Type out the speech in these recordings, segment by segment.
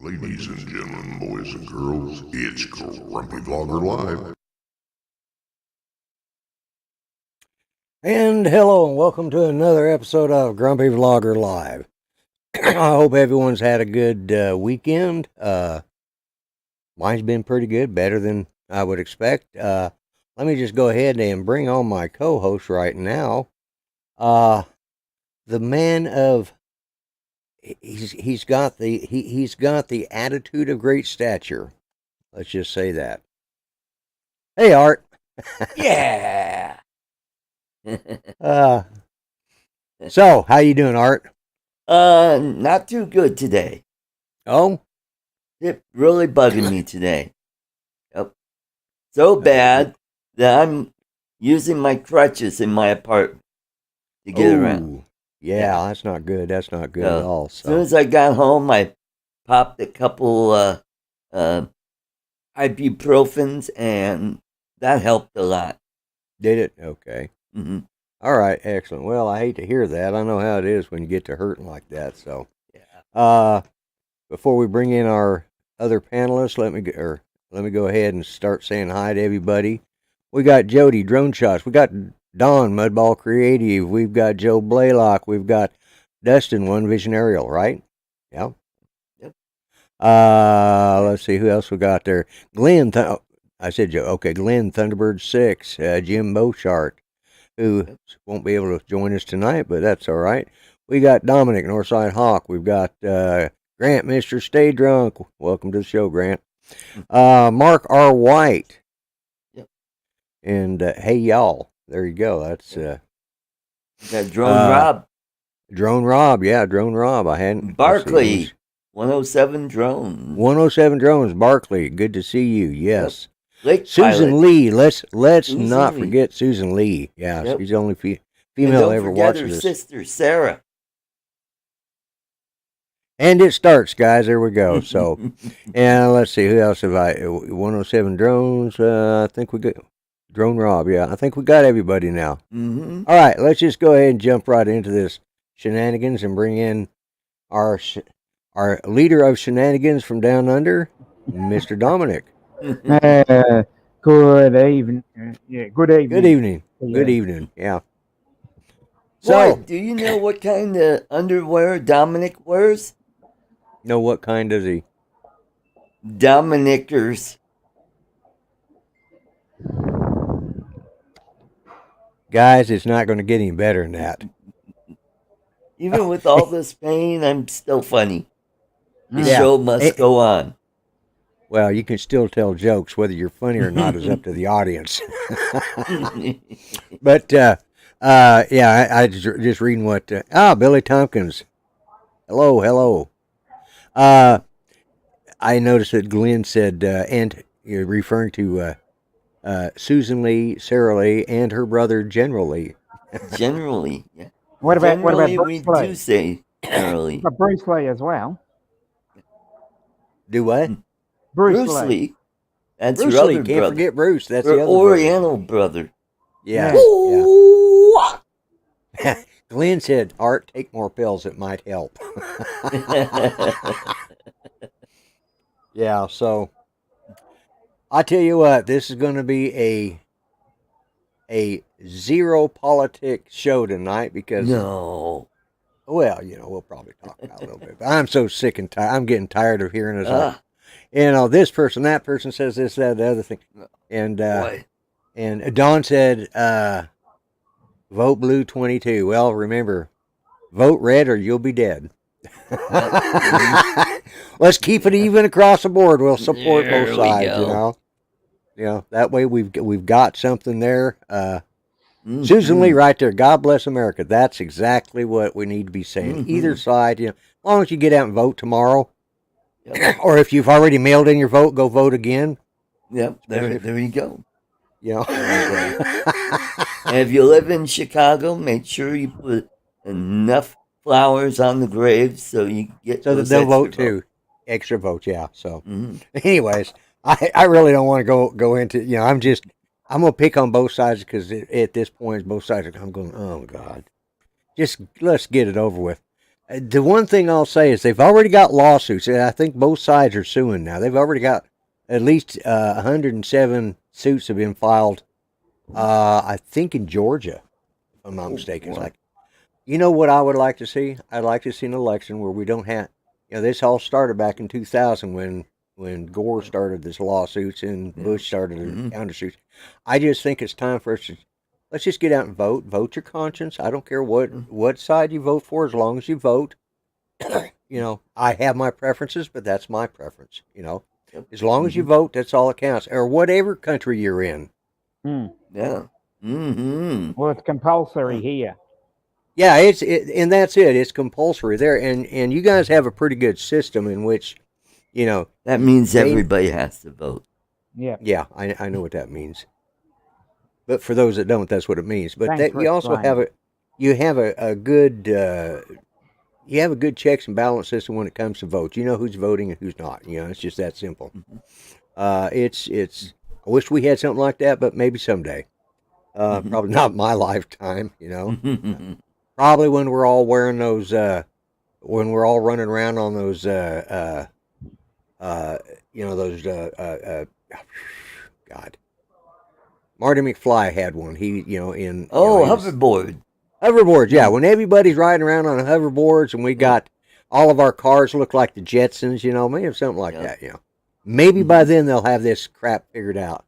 Ladies and gentlemen, boys and girls, it's Grumpy Vlogger Live. And hello and welcome to another episode of Grumpy Vlogger Live. I hope everyone's had a good weekend. Mine's been pretty good, better than I would expect. Let me just go ahead and bring on my co-host right now. The man of he's got the attitude of great stature. Let's just say that. Hey, Art. Yeah. So how you doing, Art? Not too good today. Oh, It really bugging me today. Yep. So bad that I'm using my crutches in my apartment to get around. Yeah, that's not good. That's not good at all. As soon as I got home, I popped a couple ibuprofens, and that helped a lot. Did it? Okay. Mm-hmm. All right, excellent. Well, I hate to hear that. I know how it is when you get to hurting like that. So, Yeah. Before we bring in our other panelists, let me go ahead and start saying hi to everybody. We got Jody Drone Shots. We got Don Mudball Creative. We've got Joe Blaylock. We've got Dustin One Vision Aerial. Right? Yeah. Yep. Let's see who else we got there. Glenn. I said Joe. Okay, Glenn Thunderbird 6. Jim Beauchart, who won't be able to join us tonight, but that's all right. We got Dominic Northside Hawk. We've got Grant, Mr. Stay Drunk. Welcome to the show, Grant. Mark R. White. Yep. And hey, y'all. There you go. That's Got Drone Rob. Drone Rob. Yeah, Drone Rob. I hadn't. Barkley. 107 Drones. 107 Drones. Barkley. Good to see you. Yes. Lake Susan Pilot. Lee. Let's Susan not Lee. forget Susan Lee. Yeah, Yep. she's the only And female don't ever forget watched her this. sister, Sarah. And it starts, guys. There we go. So, and let's see, who else have I? 107 Drones. I think we got Drone Rob. Yeah, I think we got everybody now. Mm-hmm. All right, let's just go ahead and jump right into this shenanigans and bring in our leader of shenanigans from down under, Mr. Dominic. Good evening. Yeah, good evening. Good evening. Yeah. Good evening. Yeah. Boy, So, do you know what kind of underwear Dominic wears? know what kind does he? Dominicers. Guys, it's not going to get any better than that. Even with all this pain, I'm still funny. The Yeah. show must go on. Well, you can still tell jokes. Whether you're funny or not is up to the audience. But yeah, I just reading what Billy Tompkins. Hello. I noticed that Glenn said, and you're referring to Susan Lee, Sarah Lee, and her brother General Lee. Generally, yeah. What about Generally, Bruce we Lee? do say generally. But Bruce Lee as well. Do what? Bruce Bruce Lee. Lee. That's Bruce your Lee. other Can't brother. forget Bruce. That's Her the other Oriental brother. Yeah. Ooh-ah. Glenn said, "Art, take more pills. It might help." Yeah. So I tell you what, this is going to be a zero politics show tonight because No. well, we'll probably talk about it a little bit. But I'm so sick and tired. I'm getting tired of hearing this. Ah, This person, that person says this, that, the other thing. And boy. and Don said, vote blue 22. Well, remember, vote red or you'll be dead. Let's keep it even across the board. We'll support There both we sides, go. That way we've got something there. Mhm. Susan Lee right there. God bless America. That's exactly what we need to be saying. Mhm. Either side, as long as you get out and vote tomorrow, Yep. or if you've already mailed in your vote, go vote again. Yep. There you go. And if you live in Chicago, make sure you put enough flowers on the graves so you get so that those they'll extra vote too. Extra votes, yeah. So, Mhm. anyways, I really don't want to go into. I'm gonna pick on both sides because at this point, both sides I'm going. Oh God, just let's get it over with. The one thing I'll say is they've already got lawsuits, and I think both sides are suing now. They've already got at least 107 suits have been filed. I think in Georgia, if I'm not mistaken. It's boy. like, you know what I would like to see? I'd like to see an election where we don't have, this all started back in 2000 when Gore started this lawsuits and Bush started the countersuits. I just think it's time for us to let's just get out and vote. Vote your conscience. I don't care what side you vote for, as long as you vote. I have my preferences, but that's my preference. As long as you vote, that's all that counts. Or whatever country you're in. Yeah. Mm-hmm. Well, it's compulsory here. Yeah, and that's it. It's compulsory there, and you guys have a pretty good system in which, That means everybody has to vote. Yeah. Yeah, I know what that means. But for those that don't, that's what it means. But Thanks for you also have a good checks and balance system when it comes to votes. You know who's voting and who's not. It's just that simple. It's. I wish we had something like that, but maybe someday. Probably not my lifetime. Probably when we're all wearing those. When we're all running around on those. Those. God. Marty McFly had one. He, in hoverboard. Hoverboards, yeah. When everybody's riding around on hoverboards, and we got all of our cars look like the Jetsons, maybe something like that. Maybe by then they'll have this crap figured out.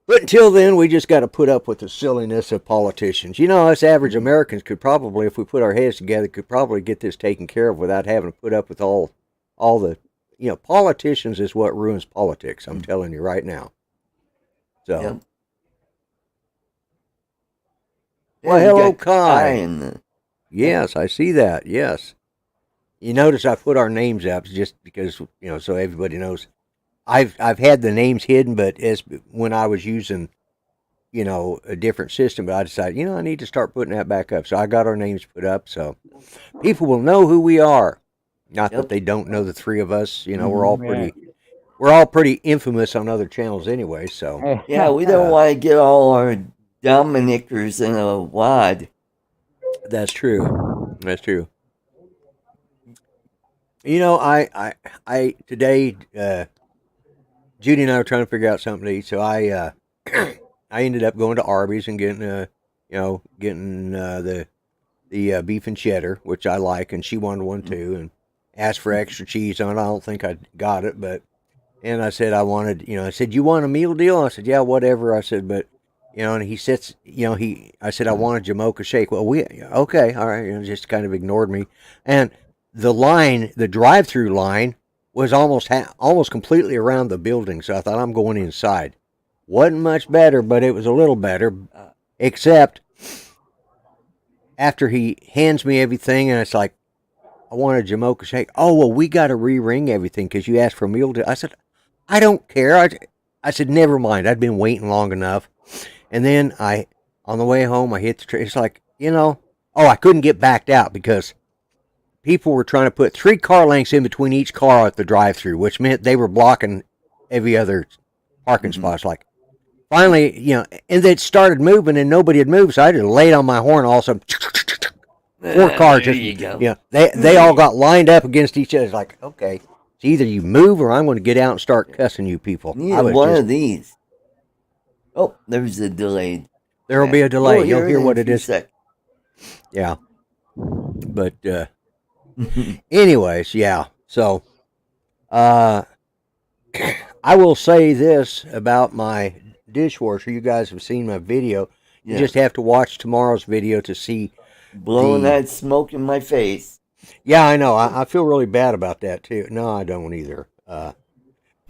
But until then, we just got to put up with the silliness of politicians. Us average Americans could probably, if we put our heads together, could probably get this taken care of without having to put up with all the, politicians is what ruins politics. I'm telling you right now. So. Yep. Well, Yeah, hello, you got Kai. Yes, I see that. Yes. You notice I put our names up just because, so everybody knows. I've had the names hidden, but as when I was using, a different system, but I decided, I need to start putting that back up. So I got our names put up, so people will know who we are. Not that they don't know the three of us. We're all pretty infamous on other channels anyway. So Yeah, we don't want to get all our Dominicers in a wad. that's true. That's true. I today, Judy and I were trying to figure out something to eat, so I I ended up going to Arby's and getting the beef and cheddar, which I like, and she wanted one too, and asked for extra cheese on it. I don't think I got it, and I said I wanted, I said, you want a meal deal? I said, yeah, whatever. I said, but and he sits, I said I want a Jamocha shake. Well, okay, all right, just kind of ignored me, and the drive-through line was almost completely around the building, so I thought I'm going inside. Wasn't much better, but it was a little better, except after he hands me everything, and it's like, I want a Jamocha shake. Oh, well, we got to re-ring everything because you asked for a meal deal. I said, I don't care. I said, never mind. I'd been waiting long enough. And then on the way home, I hit the train. It's like, I couldn't get backed out because people were trying to put 3 car lengths in between each car at the drive-thru, which meant they were blocking every other parking spot. It's like, finally, and they started moving and nobody had moved, so I just laid on my horn. All of a sudden, 4 cars. There you go. They all got lined up against each other. It's like, okay, it's either you move or I'm going to get out and start cussing you people. Neither one of these. Oh, there's a delay. There will be a delay. You'll hear what it is. Sec. Yeah. But, anyways, yeah. So, I will say this about my dishwasher. You guys have seen my video. You just have to watch tomorrow's video to see. Blowing that smoke in my face. Yeah, I know. I feel really bad about that, too. No, I don't either.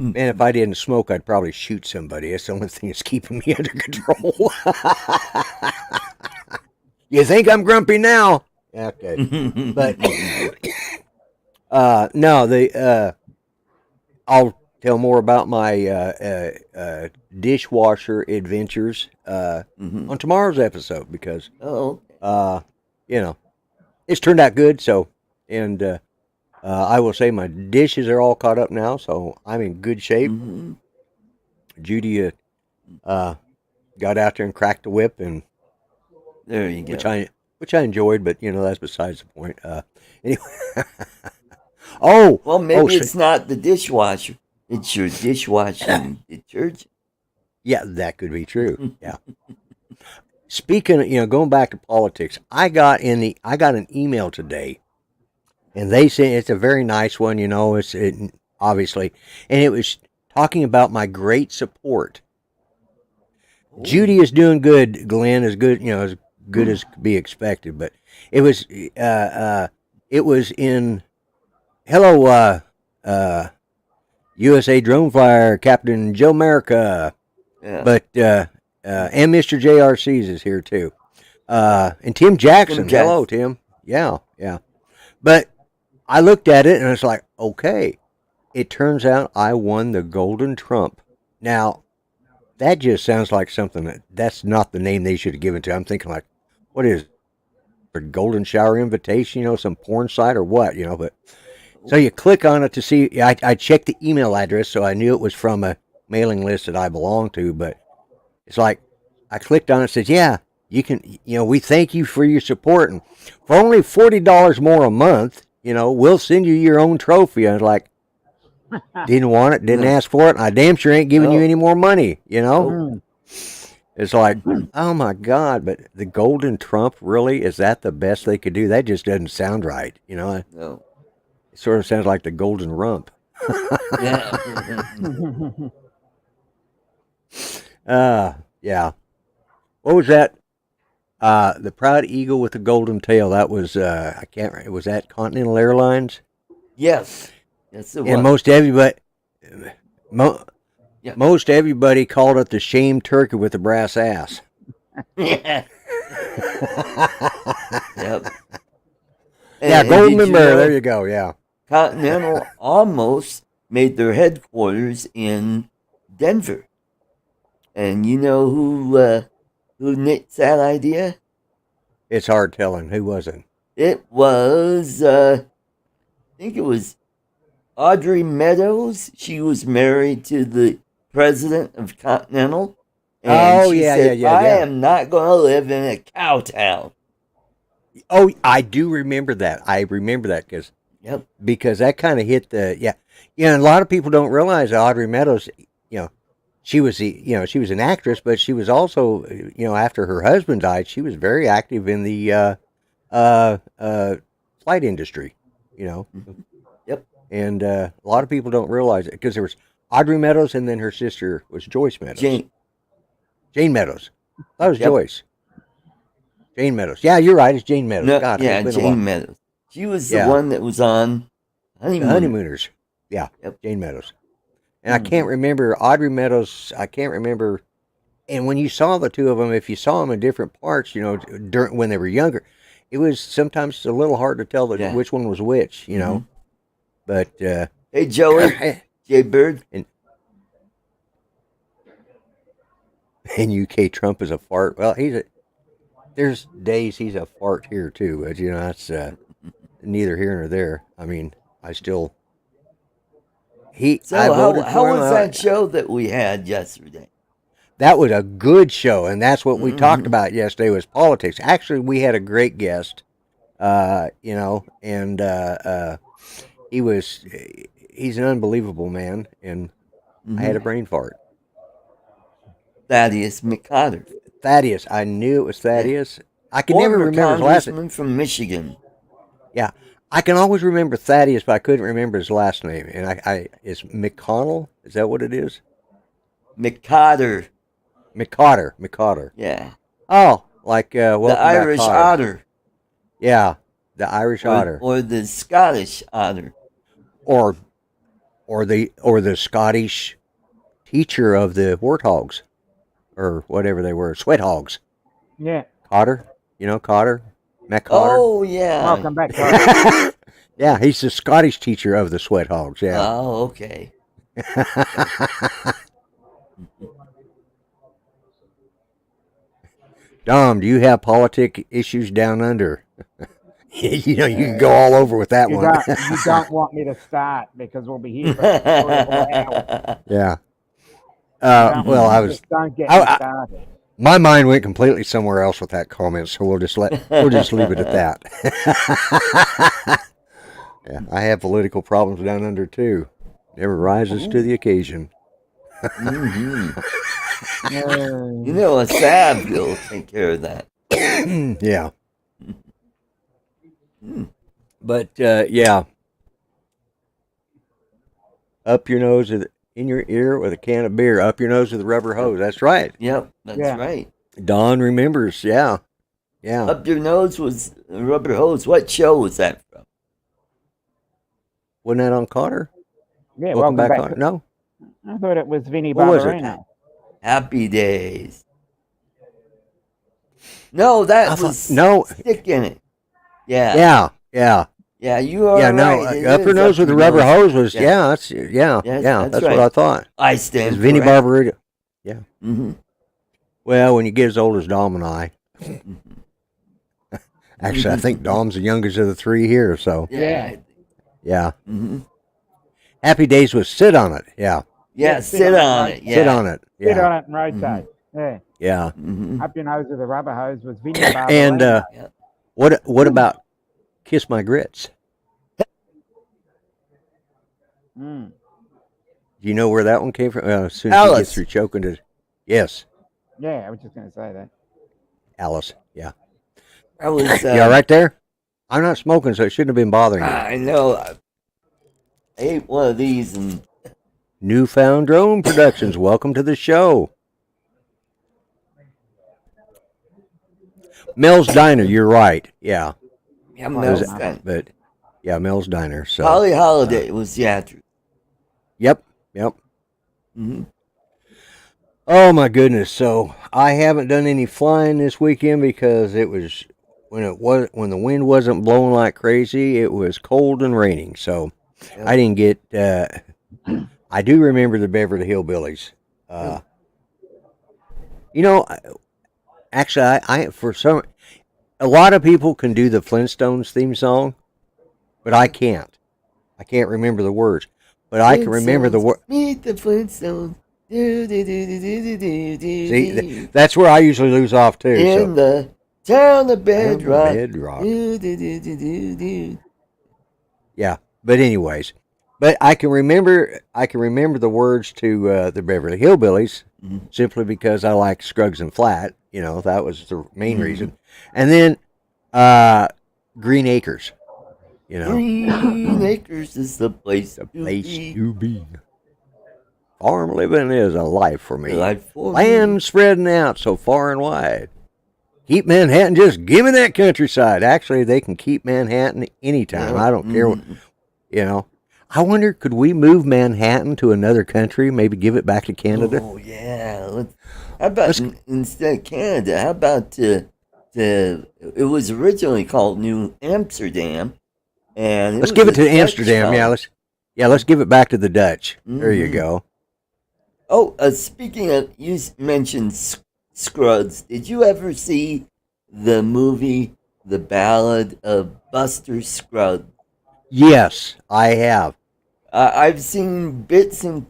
Man, if I didn't smoke, I'd probably shoot somebody. That's the only thing that's keeping me under control. You think I'm grumpy now? Okay. But, no, I'll tell more about my dishwasher adventures on tomorrow's episode because, it's turned out good. So, and I will say my dishes are all caught up now, so I'm in good shape. Judy got out there and cracked the whip, and there you go. which I enjoyed, but that's besides the point. Anyway. Oh, Well, maybe so- it's not the dishwasher. It's your dishwashing detergent. yeah, that could be true. Yeah. Speaking of, going back to politics, I got an email today, and they say it's a very nice one. Obviously, and it was talking about my great support. Judy is doing good. Glenn is good. As good as could be expected. But it was in hello, USA Drone Flyer Captain Joe America. Yeah. But and Mr. JRC's is here too. And Tim Jackson. Hello, Tim. Yeah. But I looked at it and it's like, okay, it turns out I won the Golden Trump. Now, that just sounds like something that's not the name they should have given to. I'm thinking like, what is it? A golden shower invitation, some porn site or what, but so you click on it to see. I checked the email address, so I knew it was from a mailing list that I belong to, but it's like I clicked on it. It says, yeah, you can, we thank you for your support, and for only $40 more a month, we'll send you your own trophy. And I was like, didn't want it, didn't ask for it, and I damn sure ain't giving you any more money, It's like, oh my God, but the Golden Trump, really? Is that the best they could do? That just doesn't sound right, No. It sort of sounds like the Golden Rump. Yeah. What was that? The Proud Eagle with the Golden Tail. That was I can't remember. Was that Continental Airlines? Yes. Yes, it was. And most everybody called it the shame turkey with the brass ass. Yeah. Yep. Yeah, And Golden did you Bear. know There you go. Yeah. Continental almost made their headquarters in Denver. And you know who nixed that idea? It's hard telling. Who was it? It was, I think it was Audrey Meadows. She was married to the president of Continental. And she said, I am not going to live in a cow town. Oh, I do remember that. I remember that because that kind of hit the and a lot of people don't realize that Audrey Meadows, she was she was an actress, but she was also, after her husband died, she was very active in the flight industry, Yep. And a lot of people don't realize it because there was Audrey Meadows and then her sister was Joyce Meadows. Jane Meadows. That was Joyce. Jane Meadows. Yeah, you're right. It's Jane Meadows. No, God, Jane Meadows. She was the one that was on Honeymooners. Yeah, Jane Meadows. And I can't remember Audrey Meadows. I can't remember. And when you saw the two of them, if you saw them in different parts, when they were younger, it was sometimes a little hard to tell which one was which, But hey, Joey, Jay Bird, and UK Trump is a fart. Well, there's days he's a fart here too, but that's neither here nor there. I mean, I still. How was that show that we had yesterday? That was a good show, and that's what we talked about yesterday was politics. Actually, we had a great guest, and he's an unbelievable man, and I had a brain fart. Thaddeus McCotter. Thaddeus, I knew it was Thaddeus. I can never remember his last name. From Michigan. Yeah, I can always remember Thaddeus, but I couldn't remember his last name. And it's McConnell. Is that what it is? McCotter. McCotter. Yeah. Oh, like the Irish otter. Yeah, the Irish otter, or the Scottish otter, or the Scottish teacher of the warthogs, or whatever they were, sweat hogs. Yeah. Cotter, Cotter, Mac Cotter. Oh yeah. Welcome back, Cotter. Yeah, he's the Scottish teacher of the sweat hogs. Yeah. Oh, okay. Dom, do you have politic issues down under? You can go all over with that one. You don't want me to start because we'll be here for an hour. Yeah. Well, Don't get me started. My mind went completely somewhere else with that comment, so we'll just leave it at that. Yeah, I have political problems down under too. Never rises to the occasion. Mm-hmm. No. You know, a salve will take care of that. Yeah. Mm. But yeah, up your nose in your ear with a can of beer. Up your nose with a rubber hose. That's right. Yep, that's Yeah. right. Don remembers. Yeah, yeah. Up your nose was a rubber hose. What show was that from? Wasn't that on Cotter? Yeah, Welcome back, back. Cotter. No. I thought it was Vinnie What was it? Barbarino. Happy Days. No, that was no. Stick in It. Yeah. Yeah, yeah. Yeah, you are Yeah, right. no. Up your nose with a rubber hose was that's Yes, that's right. what I thought. I stand It's Vinnie corrected. Barbarino. Yeah. Mm-hmm. Well, when you get as old as Dom and I, actually, I think Dom's the youngest of the three here. So Yeah. yeah. Mm-hmm. Happy Days was Sit on It. Yeah. Yeah, sit on it. Yeah. Sit on it. Sit Yeah. on it and rotate. Yeah. Yeah. Mm-hmm. Up your nose with a rubber hose was Vinnie Barbarino. And Yeah. what about Kiss My Grits? Mm. Do you know where that one came from? As soon as he Alice. gets through choking to, yes, Yeah, I was just going to say that. Alice. Yeah. I was. Yeah, right there. I'm not smoking, so it shouldn't have been bothering you. I know. I ate one of these and. Newfound Drone Productions. Welcome to the show. Mel's Diner. You're right. Yeah. Yeah, Mel's Those- Diner. But yeah, Mel's Diner. So. Holly Holiday was the actress. Yep. Yep. Mm-hmm. Oh my goodness! So I haven't done any flying this weekend because it was when the wind wasn't blowing like crazy. It was cold and raining, so Yep. I didn't get. I do remember the Beverly Hillbillies. You know, actually, I for some a lot of people can do the Flintstones theme song, but I can't. I can't remember the words, but I can remember the word. Meet the Flintstones. Do, do, do, do, do, do, do, See, do. that's where I usually lose off too. In the town of Bedrock. Bedrock. Do, do, do, do, do, do. Yeah, but anyways, but I can remember the words to the Beverly Hillbillies Mhm. simply because I like Scruggs and Flat. You know, that was the main Mhm. reason. And then Green Acres. You know, Green Acres is the place the to place be. to be. Farm living is a life for me. Life for me. Land spreading out so far and wide. Keep Manhattan, just give me that countryside. Actually, they can keep Manhattan anytime. I don't care what, Mhm. you know. I wonder, could we move Manhattan to another country? Maybe give it back to Canada? Oh yeah. How about instead of Canada? How about it was originally called New Amsterdam, and it Let's was give a it to Dutch Amsterdam. colony. Let's give it back to the Dutch. There you Mhm. go. Oh, speaking of, you mentioned Scruggs. Did you ever see the movie The Ballad of Buster Scruggs? Yes, I have. I've seen bits and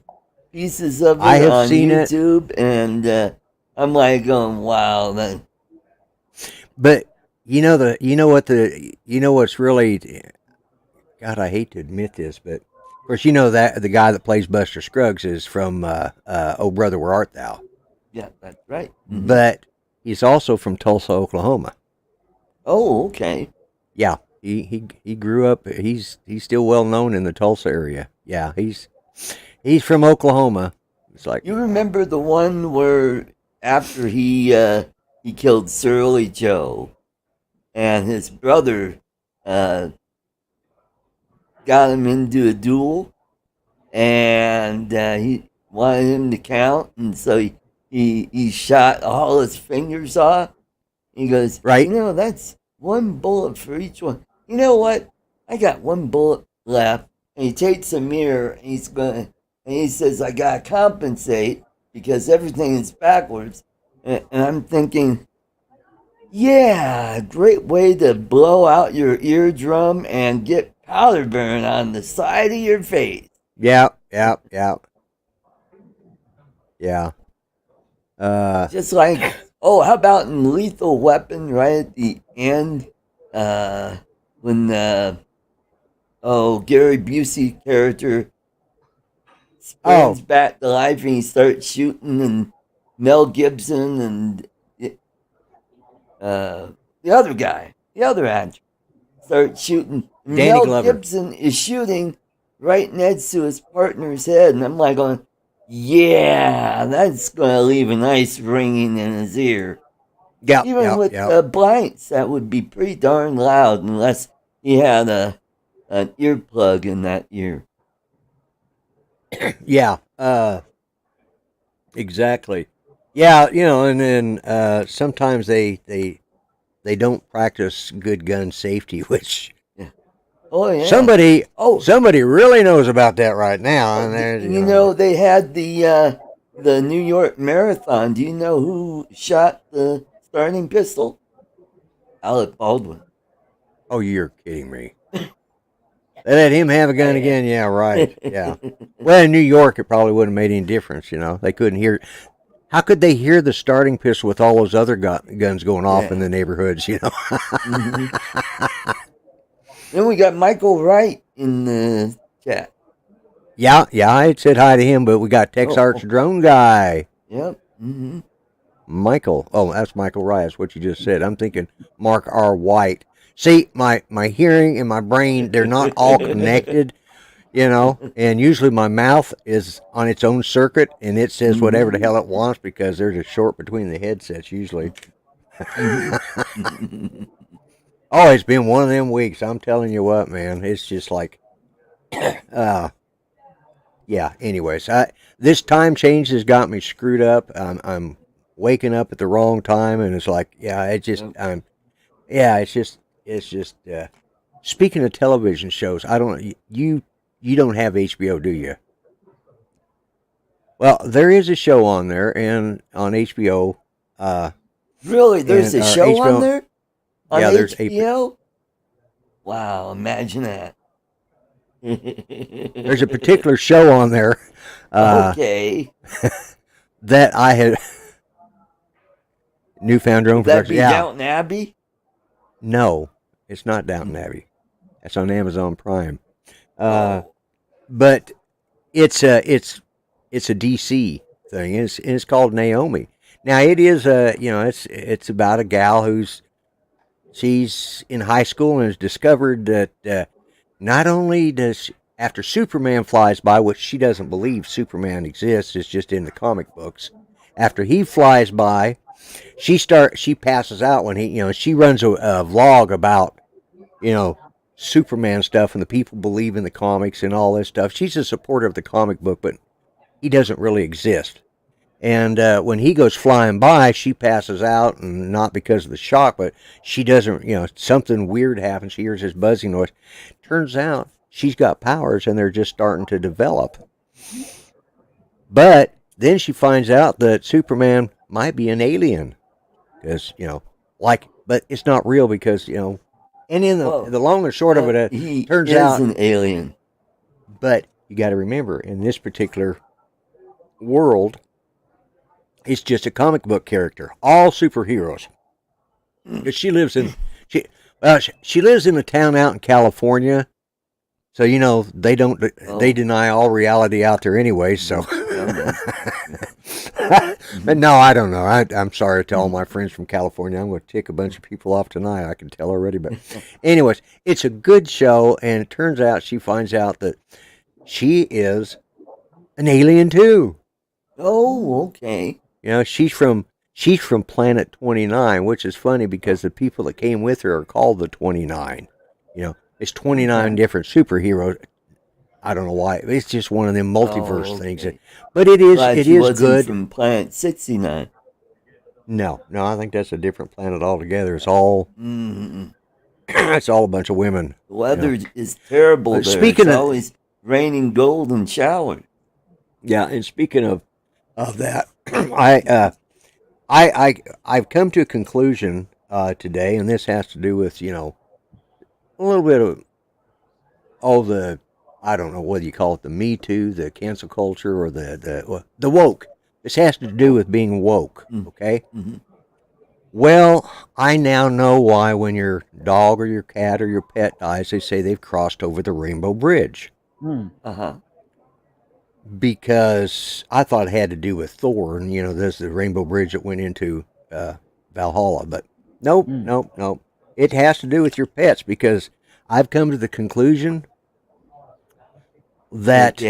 pieces of it I have on seen it. YouTube, and I'm like going, "Wow!" That But you know what's really, God, I hate to admit this, but of course you know that the guy that plays Buster Scruggs is from Oh Brother Where Art Thou? yeah, that's right. Mhm. But he's also from Tulsa, Oklahoma. Oh, okay. Yeah, he grew up. He's still well known in the Tulsa area. Yeah, he's from Oklahoma. It's like You remember the one where after he killed Surly Joe, and his brother got him into a duel, and he wanted him to count, and so he shot all his fingers off. He goes, Right. You know, that's one bullet for each one. You know what? I got one bullet left. And he takes a mirror and he says, I gotta compensate because everything is backwards. And I'm thinking, yeah, great way to blow out your eardrum and get powder burn on the side of your face. yeah. Just like Oh, how about in Lethal Weapon, right at the end, when Gary Busey character springs back to life and he starts shooting, and Mel Gibson and the other guy, the other actor, starts shooting. Danny Mel Glover. Gibson is shooting right next to his partner's head, and I'm like going, yeah, that's going to leave a nice ringing in his ear. Yeah, Even with blanks, that would be pretty darn loud unless he had an earplug in that ear. Yeah, exactly. Yeah, and then sometimes they don't practice good gun safety, which somebody really knows about that right now. And they had the New York Marathon. Do you know who shot the starting pistol? Alec Baldwin. Oh, you're kidding me. They let him have a gun again? Yeah, right. Yeah. Well, in New York, it probably wouldn't have made any difference, They couldn't hear. How could they hear the starting pistol with all those other guns going off in the neighborhoods, Mm-hmm. Then we got Michael Wright in the chat. Yeah, I said hi to him, but we got Tex Arts Drone Guy. Yep. Mm-hmm. Michael. Oh, that's Michael Wright. That's what you just said. I'm thinking Mark R. White. See, my hearing and my brain, they're not all connected, and usually my mouth is on its own circuit, and it says whatever the hell it wants because there's a short between the headsets usually. Oh, it's been one of them weeks. I'm telling you what, man. It's just like, yeah. Anyways, this time change has got me screwed up. I'm waking up at the wrong time, and it's like, it's just. Speaking of television shows, you don't have HBO, do you? Well, there is a show on there, and on HBO. Really, there's a show HBO, on there. On there's HBO. Wow, imagine that. There's a particular show on there. Okay. That I had. Newfound Drone Production. That be Downton Abbey? No, it's not Downton Abbey. That's on Amazon Prime. But it's a DC thing. It's called Naomi. Now it is it's about a gal she's in high school and has discovered that not only does after Superman flies by, which she doesn't believe Superman exists, it's just in the comic books. After he flies by, she passes out when she runs a vlog about Superman stuff, and the people believe in the comics and all this stuff. She's a supporter of the comic book, but he doesn't really exist. And when he goes flying by, she passes out, and not because of the shock, but she doesn't, something weird happens. She hears this buzzing noise. Turns out she's got powers, and they're just starting to develop. But then she finds out that Superman might be an alien, because but it's not real because and in the long and short of it, he turns out an alien. But you got to remember, in this particular world, it's just a comic book character, all superheroes. Because she lives in a town out in California, so they don't they deny all reality out there anyway. So, but no, I don't know. I'm sorry to all my friends from California. I'm going to tick a bunch of people off tonight. I can tell already. But anyways, it's a good show, and it turns out she finds out that she is an alien too. Oh, okay. She's from Planet 29, which is funny because the people that came with her are called the 29. It's 29 different superheroes. I don't know why. It's just one of them multiverse things. But it is good. From Planet 69. No, I think that's a different planet altogether. It's all it's all a bunch of women. The weather is terrible there. It's always raining golden showers. Yeah, and speaking of that, I've come to a conclusion today, and this has to do with a little bit of all the, I don't know whether you call it the Me Too, the cancel culture, or the woke. This has to do with being woke, okay? Mm-hmm. Well, I now know why when your dog or your cat or your pet dies, they say they've crossed over the Rainbow Bridge. Uh-huh. Because I thought it had to do with Thor, and there's the Rainbow Bridge that went into Valhalla, but nope. It has to do with your pets because I've come to the conclusion that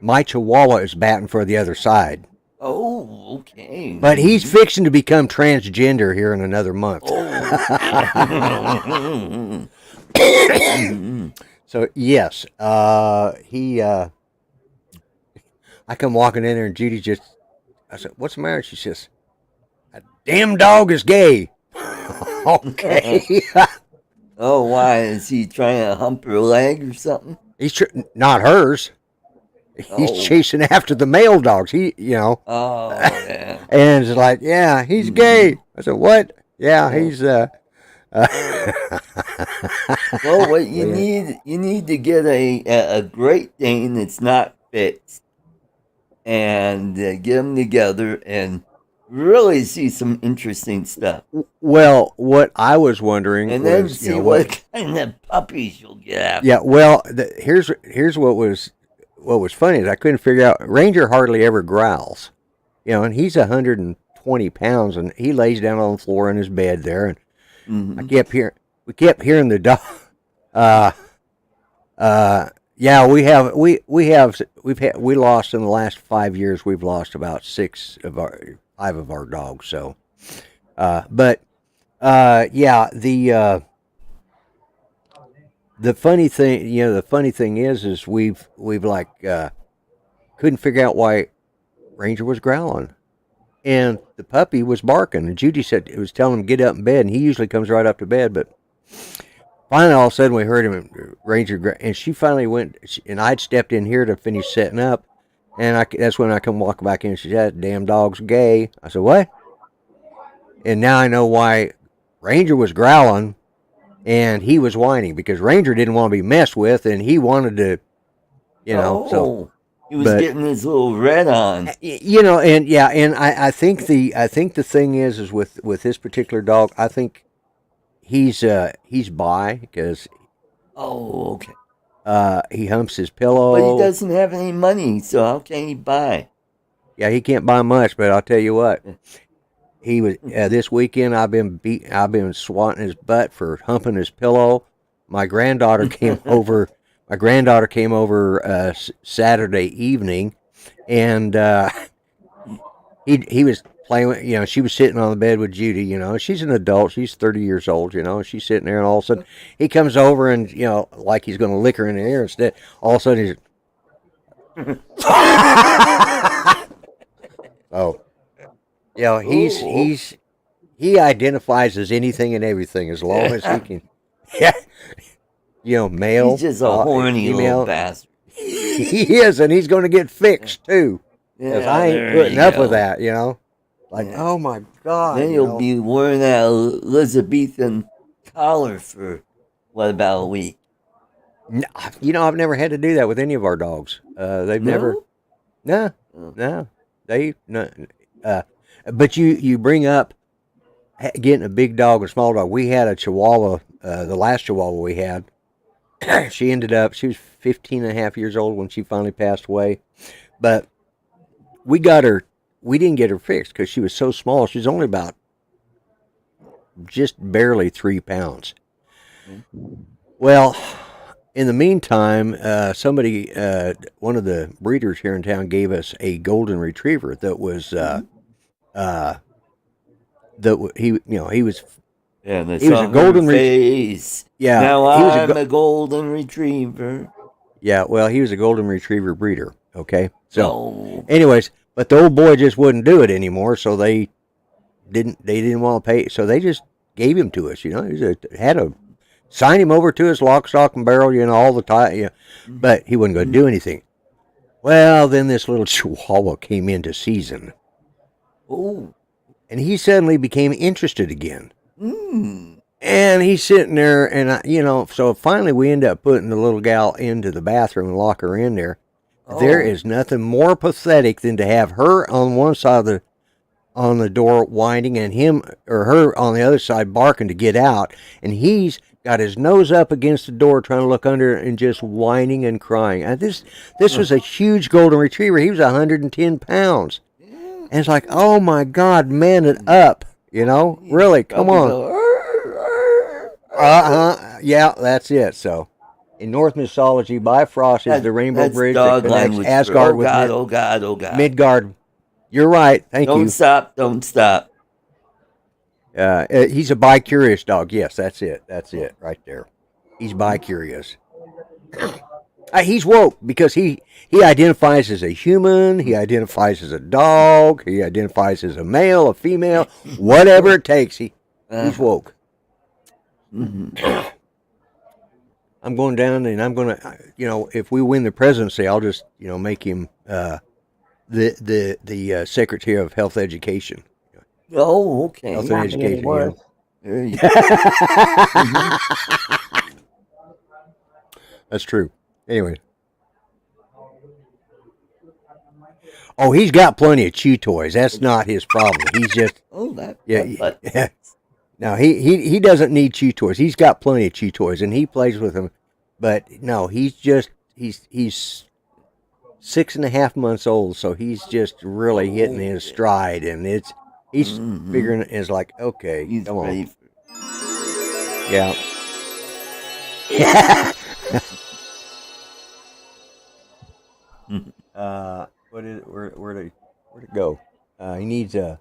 my Chihuahua is batting for the other side. Oh, okay. But he's fixing to become transgender here in another month. So yes, he. I come walking in there and Judy I said, "What's the matter?" She says, "A damn dog is gay." Okay. Oh, why is he trying to hump her leg or something? He's not hers. He's chasing after the male dogs. Oh, yeah. And it's like, yeah, he's gay. I said, what? Yeah, he's Well, what you need to get a Great Dane that's not fixed, and get them together and really see some interesting stuff. Well, what I was wondering, and then see what kind of puppies you'll get after. Yeah, well, here's what was funny is I couldn't figure out. Ranger hardly ever growls, and he's 120 pounds, and he lays down on the floor in his bed there, and we kept hearing the dog. Yeah, we lost in the last 5 years. We've lost about 5 of our dogs. So, yeah, the funny thing is we've like couldn't figure out why Ranger was growling, and the puppy was barking, and Judy said it was telling him to get up in bed, and he usually comes right up to bed, but. Finally, all of a sudden, we heard him, Ranger, and she finally went, and I'd stepped in here to finish setting up, and that's when I come walking back in, and she said, that damn dog's gay. I said, what? And now I know why Ranger was growling, and he was whining, because Ranger didn't want to be messed with, and he wanted to, so. He was getting his little red on. And I think the thing is with this particular dog, I think he's bi because okay. He humps his pillow, but he doesn't have any money, so how can he buy? Yeah, he can't buy much, but I'll tell you what, he was this weekend. I've been swatting his butt for humping his pillow. My granddaughter came over. My granddaughter came over Saturday evening, and he was playing, she was sitting on the bed with Judy, she's an adult, she's 30 years old, she's sitting there, and all of a sudden he comes over and, like he's going to lick her in the ear instead, all of a sudden he's, he identifies as anything and everything as long as he can, male. He's just a horny little bastard. He is, and he's going to get fixed too. Because I ain't putting up with that, oh my God. Then you'll be wearing that Elizabethan collar for, about a week? I've never had to do that with any of our dogs. They've never. No. But you bring up getting a big dog and a small dog. We had a Chihuahua, the last Chihuahua we had. She was 15 and a half years old when she finally passed away. But we didn't get her fixed because she was so small. She's only about just barely 3 pounds. Well, in the meantime, somebody, one of the breeders here in town, gave us a golden retriever that was, he was. Yeah, he was a golden retriever. Yeah, now I'm a golden retriever. Yeah, well, he was a golden retriever breeder. Okay, so, anyways. But the old boy just wouldn't do it anymore, so they didn't want to pay. So they just gave him to us, He had to sign him over to us, lock, stock, and barrel, all the time. But he wasn't going to do anything. Well, then this little Chihuahua came into season. Oh. And he suddenly became interested again. And he's sitting there, and so finally we end up putting the little gal into the bathroom and lock her in there. There is nothing more pathetic than to have her on one side on the door whining, and him or her on the other side barking to get out, and he's got his nose up against the door trying to look under and just whining and crying. And this was a huge golden retriever. He was 110 pounds. And it's like, oh my God, man it up. You know? Really, come on. Yeah, that's it. So, in Norse mythology, Bifrost is the rainbow bridge that connects Asgard with Midgard. You're right. Thank you. Don't stop. He's a bi-curious dog. Yes, that's it. That's it right there. He's bi-curious. He's woke because he identifies as a human. He identifies as a dog. He identifies as a male, a female, whatever it takes. He's woke. I'm going down, and I'm going to, if we win the presidency, I'll just, make him the Secretary of Health Education. Oh, okay. Health and Education. There you go. That's true. Anyway. Oh, he's got plenty of chew toys. That's not his problem. He's just. Yeah. No, he doesn't need chew toys. He's got plenty of chew toys, and he plays with them. But no, he's 6.5 months old, so he's just really hitting his stride, and he's figuring it's like, okay, come on. Yeah. Where'd it go? He needs a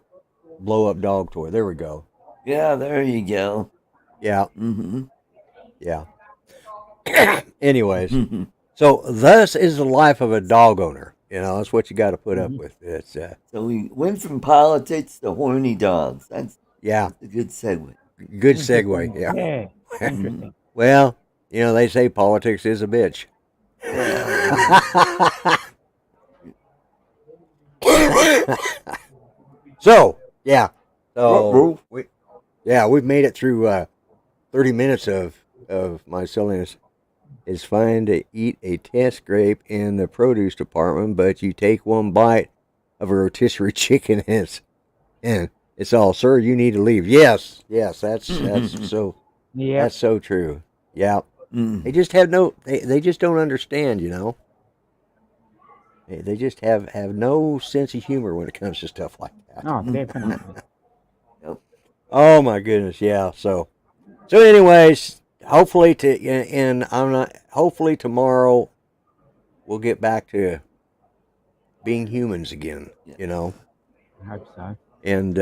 blow up dog toy. There we go. Yeah, there you go. Yeah. Yeah. Anyways, so thus is the life of a dog owner. That's what you got to put up with. It's so we went from politics to horny dogs. That's a good segue. Good segue. Yeah. Well, they say politics is a bitch. So yeah. So we've made it through 30 minutes of my silliness. It's fine to eat a test grape in the produce department, but you take one bite of a rotisserie chicken and it's all, sir, you need to leave. Yes, that's so. Yeah, that's so true. Yeah, they just have they just don't understand. They just have no sense of humor when it comes to stuff like that. Oh, definitely. Oh my goodness, yeah. So anyways. Hopefully tomorrow we'll get back to being humans again, I hope so. And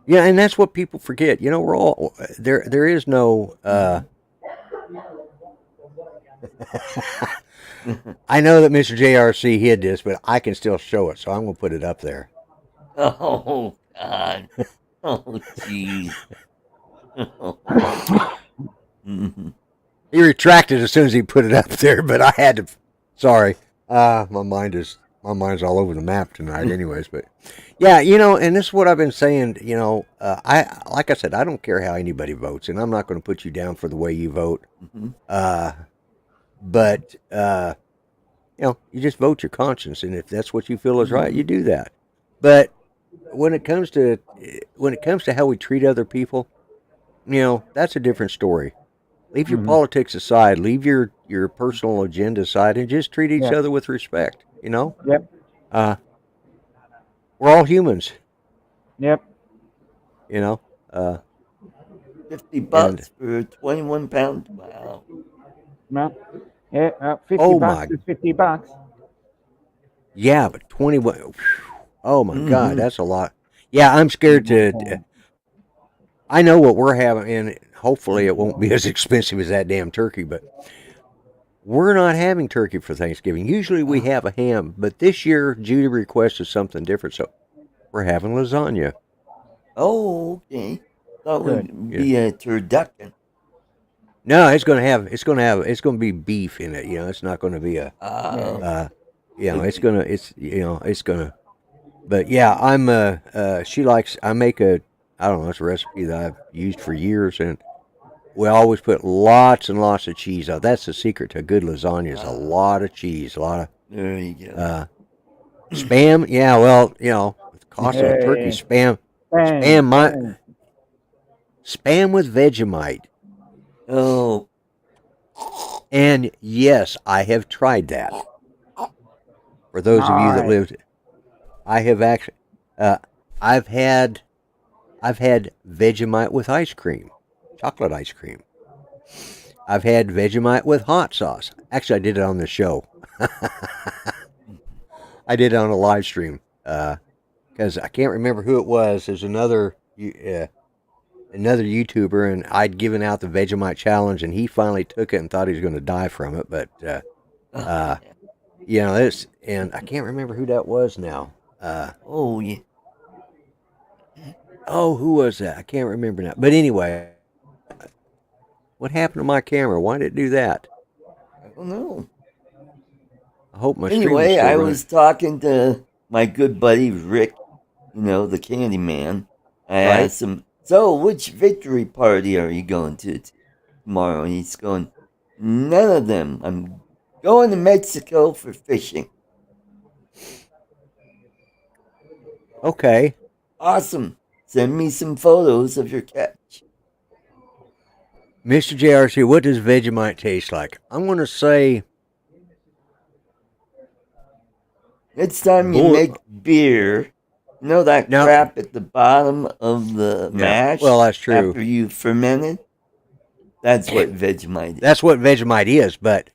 yeah, and that's what people forget. We're all there is no I know that Mr. JRC hid this, but I can still show it, so I'm going to put it up there. Oh God. Oh jeez. He retracted as soon as he put it up there, but I had to. Sorry, my mind's all over the map tonight. Anyways, but yeah, and this is what I've been saying. Like I said, I don't care how anybody votes, and I'm not going to put you down for the way you vote. But you just vote your conscience, and if that's what you feel is right, you do that. But when it comes to how we treat other people. That's a different story. Leave your politics aside. Leave your personal agenda aside and just treat each other with respect, Yep. We're all humans. Yep. $50 for a 21-pound. Wow. Well, yeah, $50 is $50. Yeah, but 21. Oh my God, that's a lot. Yeah, I'm scared to. I know what we're having, and hopefully it won't be as expensive as that damn turkey, but we're not having turkey for Thanksgiving. Usually we have a ham, but this year Judy requested something different, so we're having lasagna. Oh, okay. That would be a turducken. No, it's going to be beef in it. It's not going to be a, but yeah, I make it's a recipe that I've used for years, and we always put lots and lots of cheese on. That's the secret to good lasagna is a lot of cheese, There you go. Spam? Yeah, well, with the cost of turkey, spam with Vegemite. Oh. And yes, I have tried that. For those of you that lived, I have actually, I've had Vegemite with ice cream, chocolate ice cream. I've had Vegemite with hot sauce. Actually, I did it on the show. I did it on a live stream because I can't remember who it was. There's another YouTuber, and I'd given out the Vegemite challenge, and he finally took it and thought he was going to die from it. But this, and I can't remember who that was now. Oh yeah. Oh, who was that? I can't remember now. But anyway, what happened to my camera? Why did it do that? I don't know. I hope my Anyway, I was talking to my good buddy Rick, the candy man. I asked him, so which victory party are you going to tomorrow? And he's going, none of them. I'm going to Mexico for fishing. Okay. Awesome. Send me some photos of your catch. Mr. JRC, what does Vegemite taste like? I'm going to say... Next time you make beer, that crap at the bottom of the mash? Well, that's true. After you ferment it? That's what Vegemite is. That's what Vegemite is, but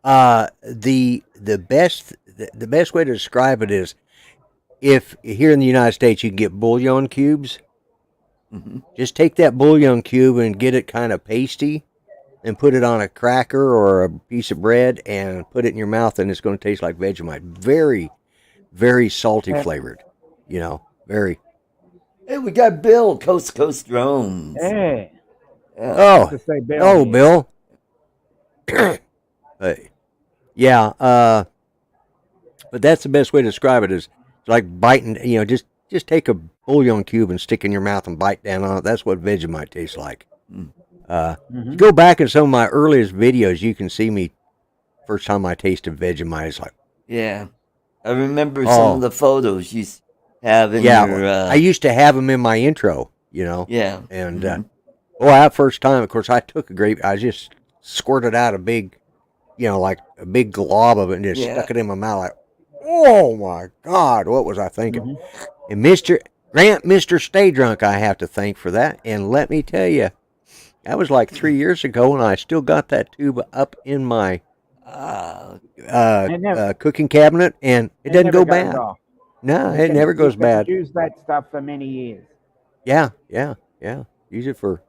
the best way to describe it is if here in the United States you can get bouillon cubes, just take that bouillon cube and get it kind of pasty and put it on a cracker or a piece of bread and put it in your mouth, and it's going to taste like Vegemite. Very, very salty flavored, very. Hey, we got Bill, Coast to Coast Drones. Hey. Yeah. Bill. Yeah, but that's the best way to describe it is like biting, just take a bouillon cube and stick in your mouth and bite down on it. That's what Vegemite tastes like. You go back in some of my earliest videos, you can see me first time I tasted Vegemite. It's like, yeah, I remember some of the photos you have in your... I used to have them in my intro, Yeah. And, that first time, of course, I took I just squirted out a big, like a big glob of it and just stuck it in my mouth like, oh my God, what was I thinking? And Mr. Stay Drunk, I have to thank for that. And let me tell you, that was like 3 years ago, and I still got that tube up in my cooking cabinet, and it doesn't go bad. No, it never goes bad. Use that stuff for many years. Yeah. Use it for...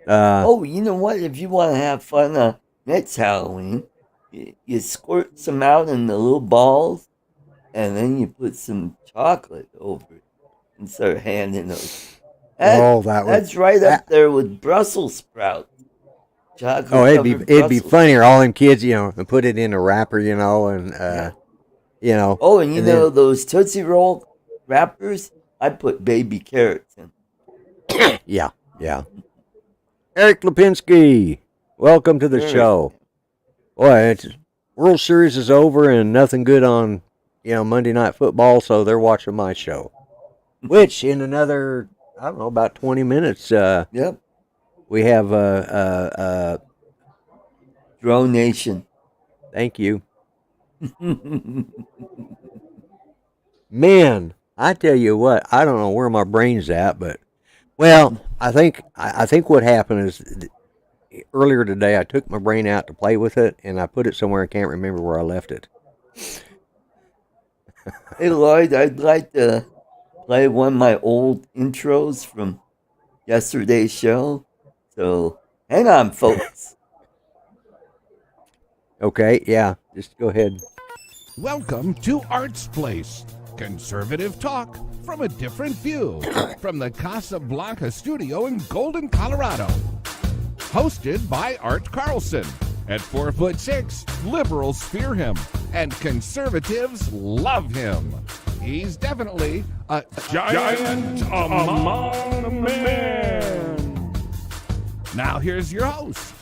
you know what? If you want to have fun next Halloween, you squirt some out in the little balls, and then you put some chocolate over it and start handing those. That's right up there with Brussels sprouts. Chocolate it'd be funnier. All them kids, and put it in a wrapper, and Oh, and those Tootsie Roll wrappers, I put baby carrots in. Yeah. Eric Lipinski, welcome to the show. Boy, World Series is over and nothing good on, Monday Night Football, so they're watching my show. Which in another, I don't know, about 20 minutes, we have Drone Nation. Thank you. Man, I tell you what, I don't know where my brain's at, but I think what happened is earlier today I took my brain out to play with it and I put it somewhere I can't remember where I left it. Hey Lloyd, I'd like to play one of my old intros from yesterday's show. So hang on, folks. Okay, yeah, just go ahead. Welcome to Art's Place. Conservative talk from a different view from the Casablanca studio in Golden, Colorado. Hosted by Art Carlson. At 4'6", liberals fear him and conservatives love him. He's definitely a giant among men. Now here's your host,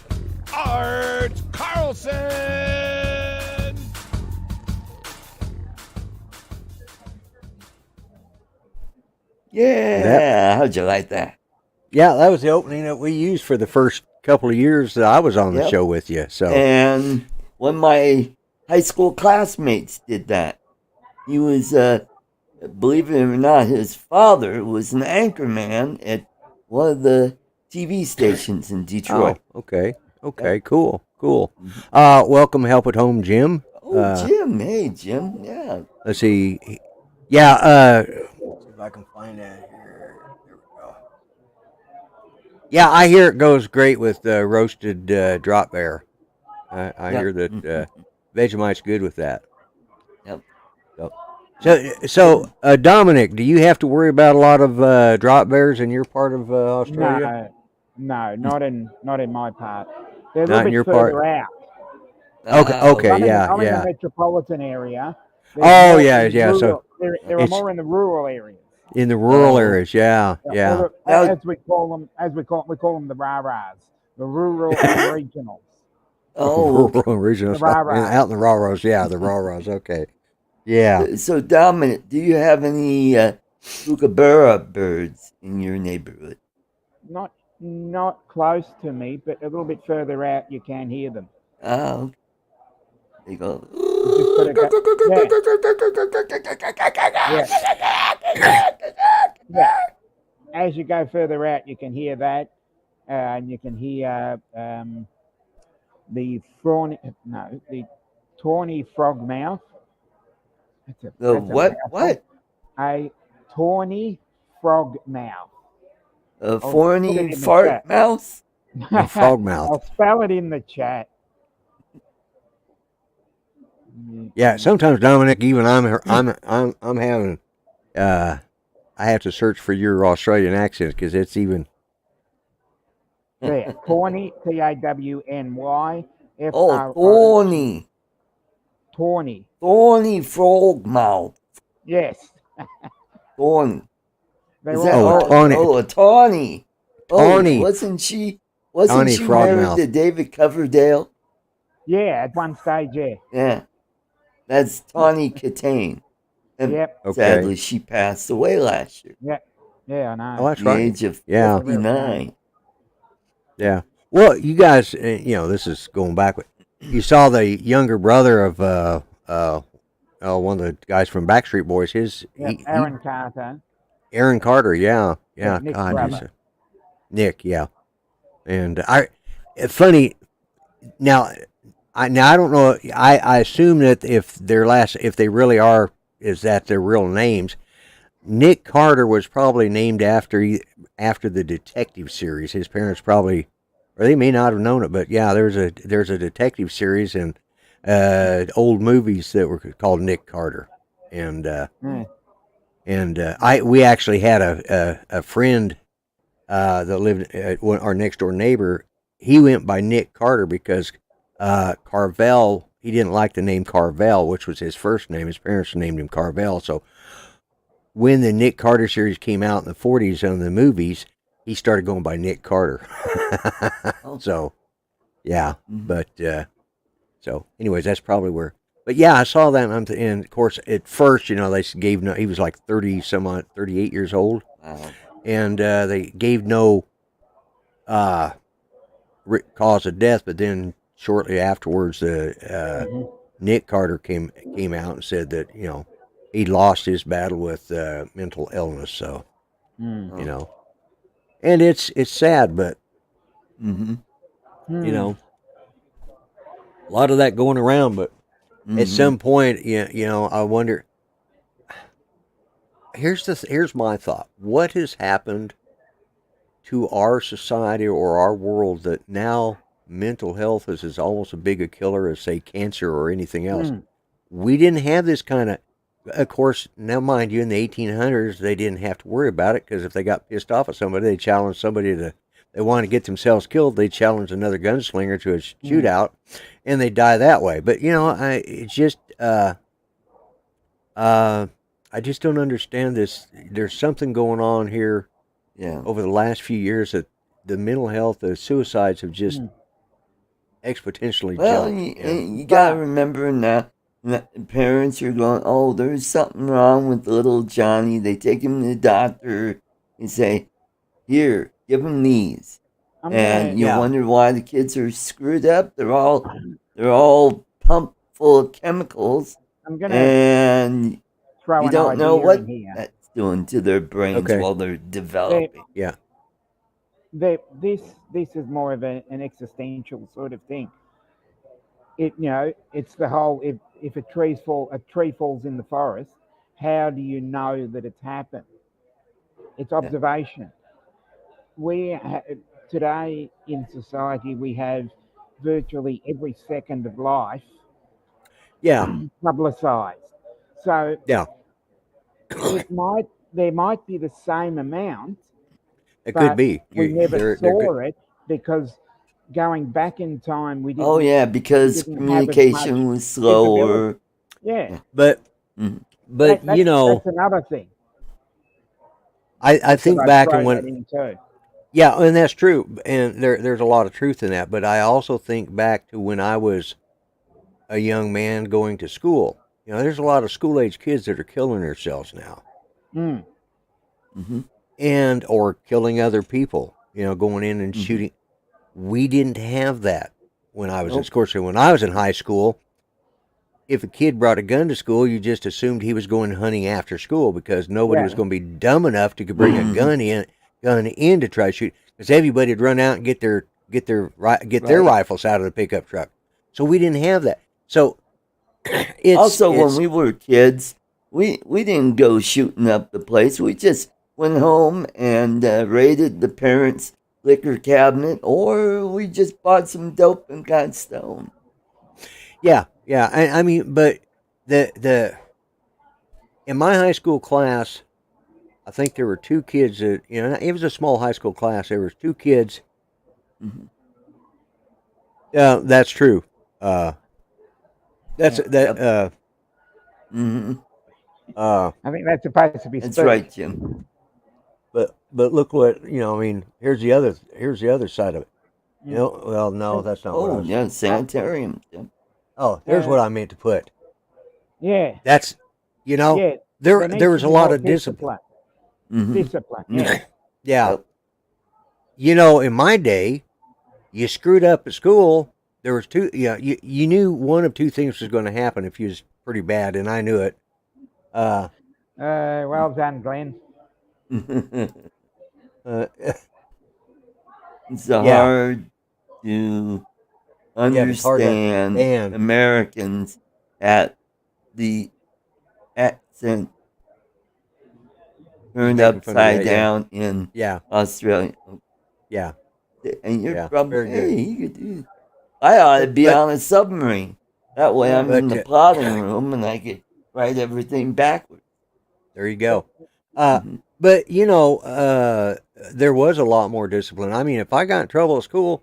Art Carlson. Yeah. How'd you like that? Yeah, that was the opening that we used for the first couple of years that I was on the show with you. So, and one of my high school classmates did that. He was, believe it or not, his father was an anchorman at one of the TV stations in Detroit. Oh, okay. Cool. Welcome, Help at Home, Jim. Jim. Hey, Jim. Yeah. Let's see. Yeah, see if I can find that here. There we go. Yeah, I hear it goes great with roasted drop bear. I hear that Vegemite's good with that. Yep. So Dominic, do you have to worry about a lot of drop bears in your part of Australia? No, not in my part. They're a Not little in your bit further part? out. Okay, I'm yeah. in the metropolitan area. Oh, yeah. So there are more in the rural areas. In the rural areas, yeah. As we call them the rah-rahs, the rural and regionals. Rural and regionals. The Out in the rah-rahs, yeah, the rah-rahs, okay. Yeah. So, Dominic, do you have any kookaburra birds in your neighborhood? Not close to me, but a little bit further out, you can hear them. Oh, they go. Yeah. As you go further out, you can hear that, and you can hear the tawny frogmouth. What? A tawny frogmouth. A thorny fart mouse? A frog mouth. I'll spell it in the chat. Yeah, sometimes Dominic, even I'm having I have to search for your Australian accent because it's even. Yeah, Tawny, Tawny. thorny. Thorny frog mouth. Yes. Thorny. Tawny. A tawny. Tawny. Wasn't she Tawny frog married mouth. to David Coverdale? Yeah, at one stage, yeah. Yeah. That's Tawny Katane. And Yep. sadly, she passed away last year. Yeah, I know. Oh, that's At the right. age of Yeah. 59. Yeah. Well, you guys, this is going back. You saw the younger brother of one of the guys from Backstreet Boys. Aaron Carter. Aaron Carter. Yeah. Nick God, brother. Nick. Yeah. And funny. Now I don't know. I assume that if they really are, is that their real names. Nick Carter was probably named after the detective series. His parents probably, or they may not have known it, but yeah, there's a detective series and old movies that were called Nick Carter, and we actually had a friend that lived our next door neighbor. He went by Nick Carter because Carvel. He didn't like the name Carvel, which was his first name. His parents named him Carvel. So when the Nick Carter series came out in the 40s on the movies, he started going by Nick Carter. So, yeah. But, so anyways, that's probably where. But yeah, I saw that. And of course, at first, they gave no, he was like 38 years old. Wow. And they gave no cause of death, but then shortly afterwards, Nick Carter came out and said that he'd lost his battle with mental illness. So and it's sad, but a lot of that going around. But at some point, I wonder. Here's my thought: what has happened to our society or our world that now mental health is as almost as big a killer as, say, cancer or anything else? We didn't have this kind of course, now mind you, in the 1800s, they didn't have to worry about it because if they got pissed off at somebody, they challenged somebody they want to get themselves killed, they challenge another gunslinger to a shootout, and they die that way. But, I just don't understand this. There's something going on here over the last few years that the mental health, the suicides have just exponentially Well, jumped. you got to remember now, And the parents are going, oh, there's something wrong with little Johnny. They take him to the doctor and say, here, give him these. And you wonder why the kids are screwed up. They're all pumped full of chemicals. And you don't know what that's doing to their brains while they're developing. This is more of an existential sort of thing. It's the whole, if a tree falls in the forest, how do you know that it's happened? It's observation. Today in society, we have virtually every second of life publicized. So there might be the same amount. It could be. We never saw it because going back in time, we didn't. Oh yeah, because communication was slower. Yeah, but that's another thing. I think back and when. Yeah, and that's true, and there's a lot of truth in that. But I also think back to when I was a young man going to school. There's a lot of school-age kids that are killing themselves now, and or killing other people. Going in and shooting. We didn't have that when I was in school. So when I was in high school, if a kid brought a gun to school, you just assumed he was going hunting after school because nobody was going to be dumb enough to bring a gun in to try to shoot, because everybody would run out and get their rifles out of the pickup truck. So we didn't have that. So when we were kids, we didn't go shooting up the place. We just went home and raided the parents' liquor cabinet, or we just bought some dope and got stoned. Yeah. I mean, but the in my high school class, I think there were two kids that, it was a small high school class. There was two kids. Yeah, that's true. I think that's supposed to be. That's right, Jim. But look what here's the other side of it. Well, no, that's not. Oh, yeah, sanitarium. Jim. Oh, there's what I meant to put. Yeah, that's there was a lot of discipline. Discipline. Yeah. In my day, you screwed up at school. There was two. You knew one of two things was going to happen if you was pretty bad, and I knew it. Well done, Glenn. It's hard to understand Americans at the accent turned upside down in Australia. Yeah. And you're probably, you could do it. I ought to be on a submarine. That way I'm in the plotting room and I could write everything backwards. There you go. But, there was a lot more discipline. I mean, if I got in trouble at school,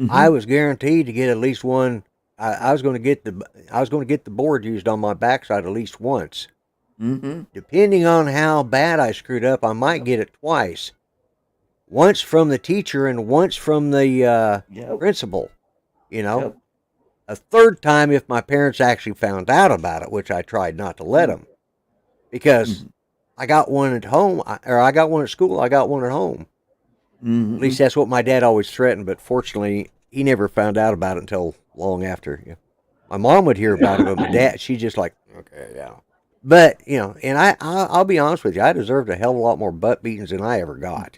I was guaranteed to get at least one. I was going to get the board used on my backside at least once. Depending on how bad I screwed up, I might get it twice. Once from the teacher and once from the principal. A third time if my parents actually found out about it, which I tried not to let them, because I got one at home, or I got one at school, I got one at home. At least that's what my dad always threatened, but fortunately, he never found out about it until long after. My mom would hear about it, but my dad, she just like, okay, yeah. But, and I'll be honest with you, I deserved a hell of a lot more butt beatings than I ever got.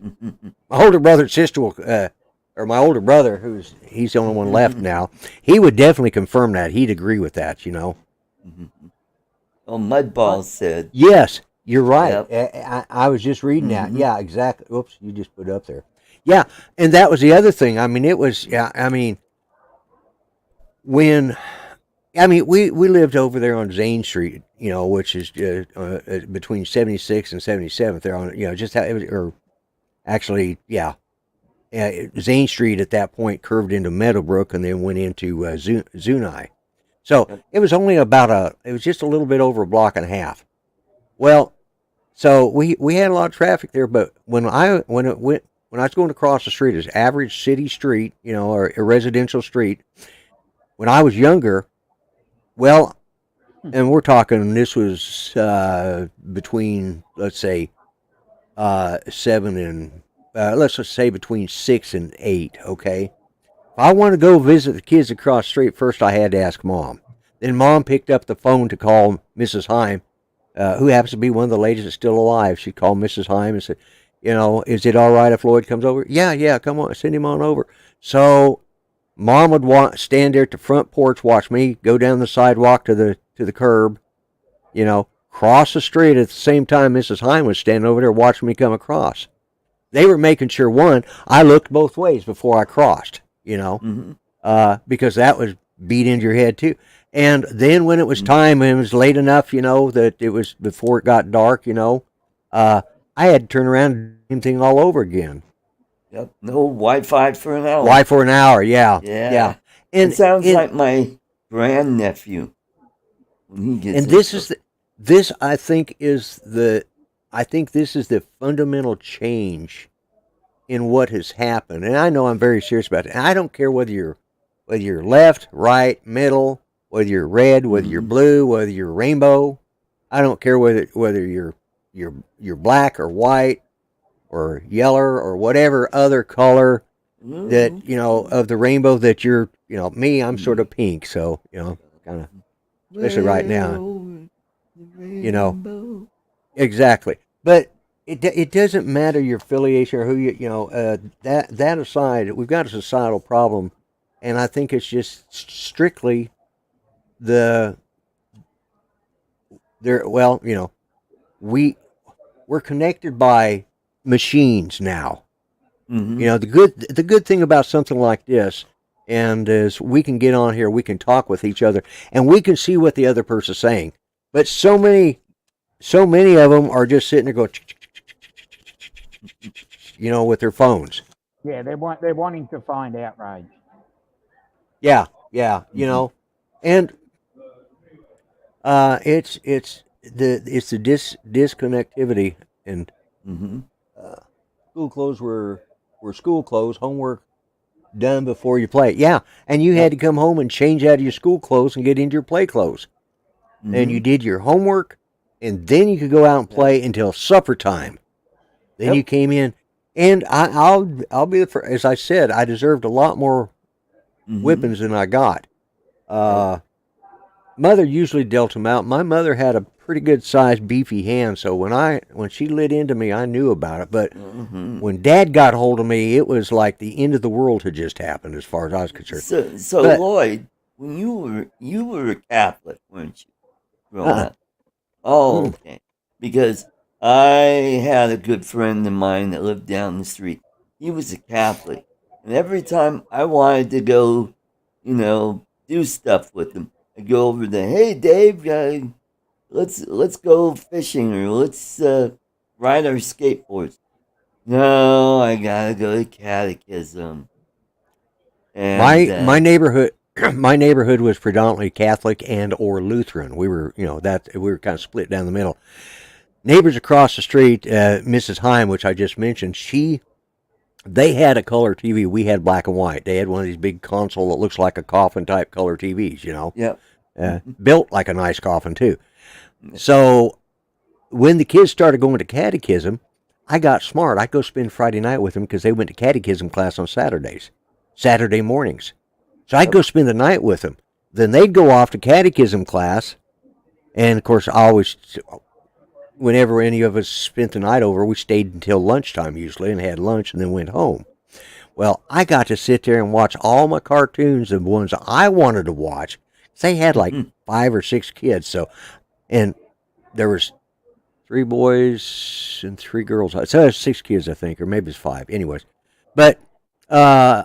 My older brother and sister or my older brother, he's the only one left now, he would definitely confirm that. He'd agree with that, Well, Mudball said. Yes, you're right. Yep. I was just reading that. Yeah, exactly. Oops, you just put it up there. Yeah, and that was the other thing. I mean, it was, we lived over there on Zane Street, which is between 76th and 77th there on, just how it was, or actually, Zane Street at that point curved into Meadowbrook and then went into Zuni. So it was only it was just a little bit over a block and a half. Well, so we had a lot of traffic there, but when I was going across the street, as average city street, or a residential street, when I was younger, well, and we're talking, this was between, let's say, 7 and, let's just say between 6 and 8, okay? If I want to go visit the kids across the street, first I had to ask Mom. Then Mom picked up the phone to call Mrs. Heim, who happens to be one of the ladies that's still alive. She called Mrs. Heim and said, is it all right if Lloyd comes over? Yeah, come on, send him on over. So Mom would stand there at the front porch, watch me go down the sidewalk to the curb, cross the street at the same time Mrs. Heim was standing over there watching me come across. They were making sure, one, I looked both ways before I crossed, because that was beat into your head too. And then when it was time, and it was late enough, that it was before it got dark, I had to turn around and do the same thing all over again. Yep. No Wi-Fi for an hour. Wi-Fi for an hour, yeah. And it sounds like my grandnephew when he gets. And this I think is the fundamental change in what has happened. And I know I'm very serious about it. And I don't care whether you're left, right, middle, whether you're red, whether you're blue, whether you're rainbow. I don't care whether you're black or white or yellow or whatever other color that, of the rainbow that you're, me, I'm sort of pink. So, kind of, especially right now, exactly. But it doesn't matter your affiliation or who that aside, we've got a societal problem. And I think it's just strictly we're connected by machines now. The good thing about something like this, and is we can get on here, we can talk with each other, and we can see what the other person's saying. But so many of them are just sitting there going, with their phones. Yeah, they're wanting to find outrage. Yeah, and it's the disconnectivity, and school clothes were school clothes, homework done before you play. Yeah, and you had to come home and change out of your school clothes and get into your play clothes. And you did your homework, and then you could go out and play until supper time. Then you came in, and I'll be the first, as I said, I deserved a lot more whippings than I got. Mother usually dealt them out. My mother had a pretty good sized beefy hand, so when she lit into me, I knew about it. But when Dad got hold of me, it was like the end of the world had just happened, as far as I was concerned. So Lloyd, when you were a Catholic, weren't you? Growing up? Oh, okay. Because I had a good friend of mine that lived down the street. He was a Catholic, and every time I wanted to go, do stuff with him, I'd go over there. Hey, Dave, let's go fishing, or let's ride our skateboards. No, I gotta go to catechism. And, my neighborhood was predominantly Catholic and or Lutheran. We were, we were kind of split down the middle. Neighbors across the street, Mrs. Heim, which I just mentioned, they had a color TV. We had black and white. They had one of these big console that looks like a coffin type color TVs, Yep. Built like a nice coffin too. So when the kids started going to catechism, I got smart. I'd go spend Friday night with them because they went to catechism class on Saturday mornings. So I'd go spend the night with them. Then they'd go off to catechism class. And of course, whenever any of us spent the night over, we stayed until lunchtime usually and had lunch and then went home. Well, I got to sit there and watch all my cartoons, the ones I wanted to watch. They had like 5 or 6 kids. And there was 3 boys and 3 girls. So there's 6 kids, I think, or maybe it's 5. Anyways, but I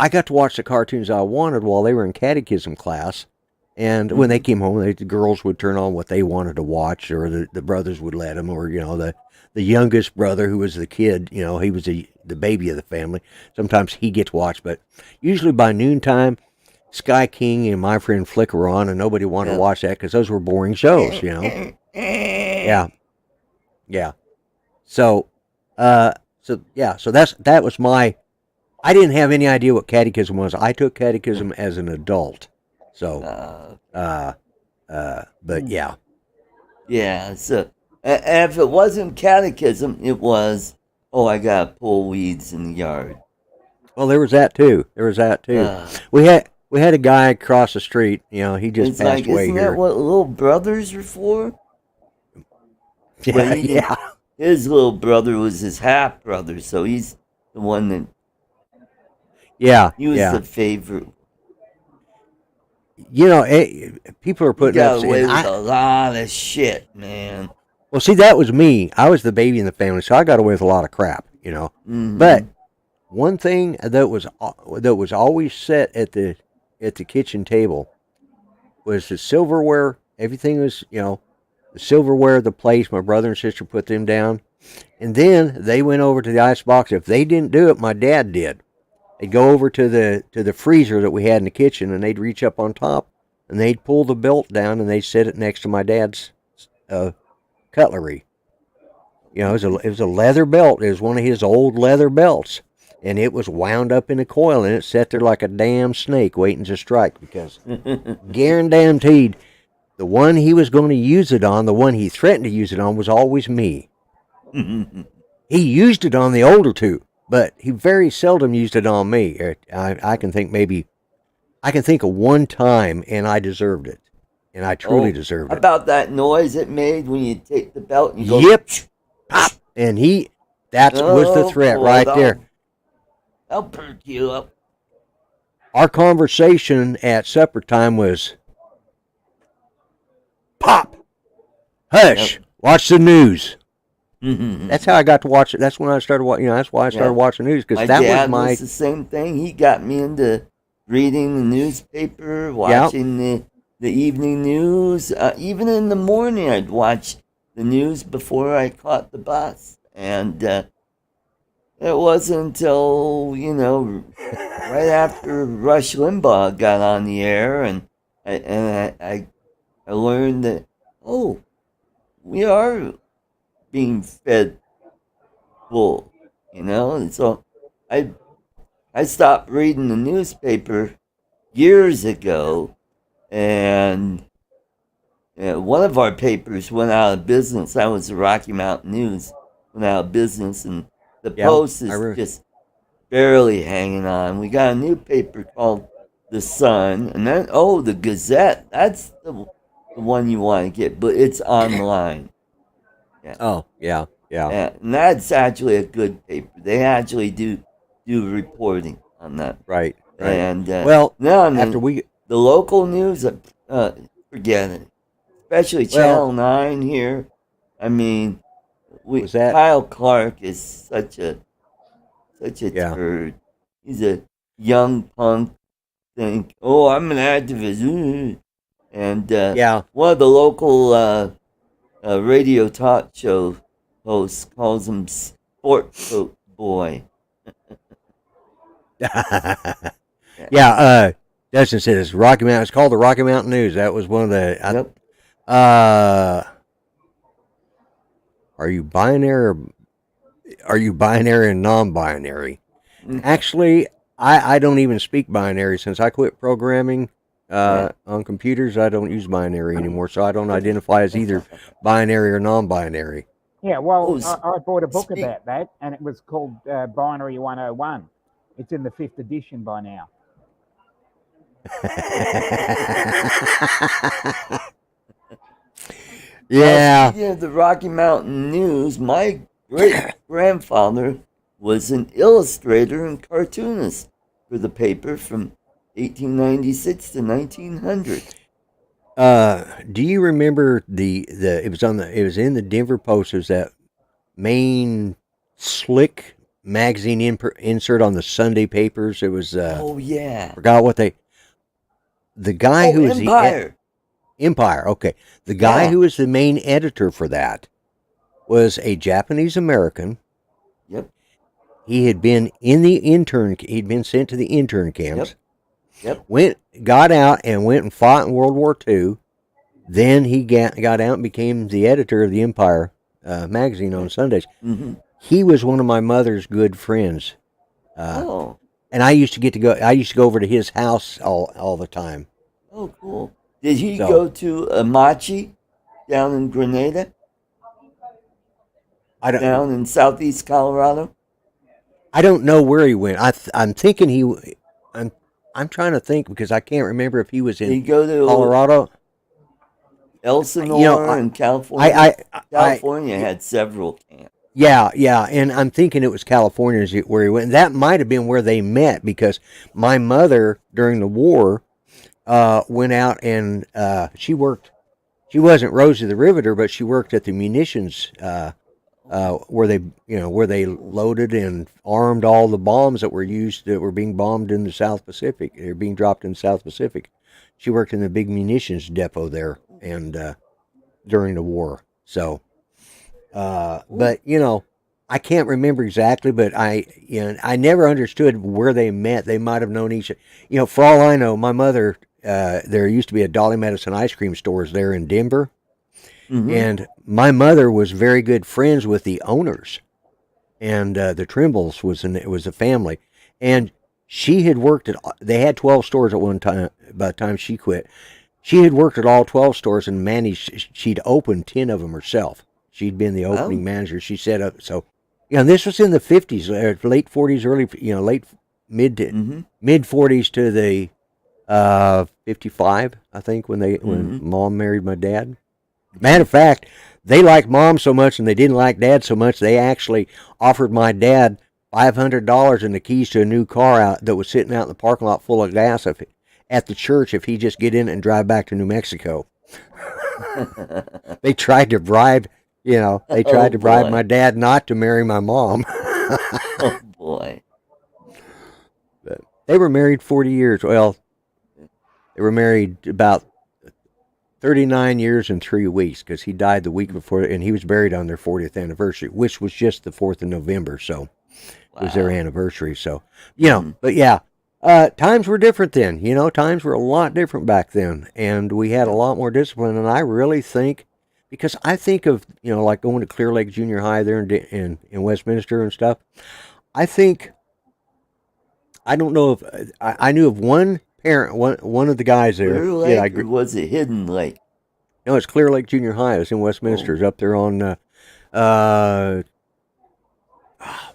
got to watch the cartoons I wanted while they were in catechism class. And when they came home, the girls would turn on what they wanted to watch, or the brothers would let them, or the youngest brother, who was the kid, he was the baby of the family. Sometimes he gets watched, but usually by noontime, Sky King and My Friend Flick were on, and nobody wanted to watch that because those were boring shows, Yeah. So that was my. I didn't have any idea what catechism was. I took catechism as an adult. So, But yeah. Yeah, so if it wasn't catechism, it was, oh, I gotta pull weeds in the yard. Well, there was that too. We had a guy across the street. You know, he just it's passed like, away isn't here. that what little brothers are for? Yeah, yeah. His little brother was his half brother, so he's the one that. Yeah, he was the favorite. You know, people are putting got up. away with a lot of shit, man. Well, see, that was me. I was the baby in the family, so I got away with a lot of crap. You know, but one thing that was always set at the kitchen table was the silverware. Everything was, you know, the silverware of the place. My brother and sister put them down, and then they went over to the icebox. If they didn't do it, my dad did. They'd go over to the freezer that we had in the kitchen, and they'd reach up on top, and they'd pull the belt down, and they'd set it next to my dad's cutlery. You know, it was a leather belt. It was one of his old leather belts, and it was wound up in a coil, and it sat there like a damn snake waiting to strike, because guaranteed the one he was going to use it on, the one he threatened to use it on, was always me. He used it on the older two, but he very seldom used it on me. I can think of one time, and I deserved it. And I truly deserved it. About that noise it made when you take the belt and you go... Yep. Pop. And that was the threat right there. I'll perk you up. Our conversation at supper time was, pop, hush, watch the news. That's how I got to watch it. That's when I started watching. You know, that's why I started watching news, because that dad was the same thing. He got me into reading the newspaper, watching the evening news. Even in the morning, I'd watch the news before I caught the bus, and it wasn't until, you know, right after Rush Limbaugh got on the air, and I learned that, oh, we are being fed full, you know. And so I stopped reading the newspaper years ago, and one of our papers went out of business. That was the Rocky Mountain News, went out of business, and the Post is just barely hanging on. We got a new paper called The Sun, and then the Gazette. That's the one you want to get, but it's online. Yeah. Oh, yeah. And that's actually a good paper. They actually do reporting on that. Right. And well, after the local news, forget it. Especially Channel 9 here. I mean, Kyle Clark is such a turd. He's a young punk. Think, I'm an activist. And one of the local radio talk show hosts calls him Sport Coat Boy. Dustin says Rocky Mountain. It's called the Rocky Mountain News. That was one of the. Are you binary and non-binary? Actually, I don't even speak binary since I quit programming on computers. I don't use binary anymore, so I don't identify as either binary or non-binary. Yeah, well, I bought a book about that, and it was called Binary 101. It's in the 5th edition by now. Yeah. Speaking of the Rocky Mountain News, my great-grandfather was an illustrator and cartoonist for the paper from 1896 to 1900. Do you remember it was in the Denver Post? It was that main slick magazine insert on the Sunday papers. It was forgot what the guy who was Empire. Empire. Okay, the guy who was the main editor for that was a Japanese American. Yep. He had been he'd been sent to the intern camps. Yep. Got out and went and fought in World War II. Then he got out and became the editor of the Empire magazine on Sundays. Mm-hmm. He was one of my mother's good friends. And I used to go over to his house all the time. Oh, cool. Did he go to Amachi down in Grenada? Down in southeast Colorado? I don't know where he went. I'm thinking I'm trying to think because I can't remember if he was in Colorado. Elsinore and California. California had several camps. Yeah, and I'm thinking it was California where he went. And that might have been where they met because my mother during the war went out and she worked. She wasn't Rosie the Riveter, but she worked at the munitions where they loaded and armed all the bombs that were being bombed in the South Pacific. They were being dropped in the South Pacific. She worked in the big munitions depot there and during the war. So, but I can't remember exactly, but I never understood where they met. They might have known each. For all I know, my mother. There used to be a Dolly Madison ice cream stores there in Denver. Mm-hmm. And my mother was very good friends with the owners, and the Trimbles was a family, and she had worked at. They had 12 stores at one time. By the time she quit, she had worked at all 12 stores and managed. She'd opened 10 of them herself. She'd been the opening manager. She set up so. This was in the 50s, late 40s, early mid 40s to the 55, I think, when Mom married my dad. Matter of fact, they liked Mom so much and they didn't like Dad so much, they actually offered my dad $500 and the keys to a new car that was sitting out in the parking lot full of gas at the church if he just get in and drive back to New Mexico. They tried to bribe, bribe my dad not to marry my mom. Oh, boy. But they were married 40 years. Well, they were married about 39 years and 3 weeks because he died the week before, and he was buried on their 40th anniversary, which was just the 4th of November, so it was their anniversary. So, but yeah, times were different then. Times were a lot different back then, and we had a lot more discipline, and I really think, because I think of, like going to Clear Lake Junior High there in Westminster and stuff, I don't know if, I knew of one parent, one of the guys there. Clear Lake, or was it Hidden Lake? No, it's Clear Lake Junior High. It's in Westminster. It's up there on, what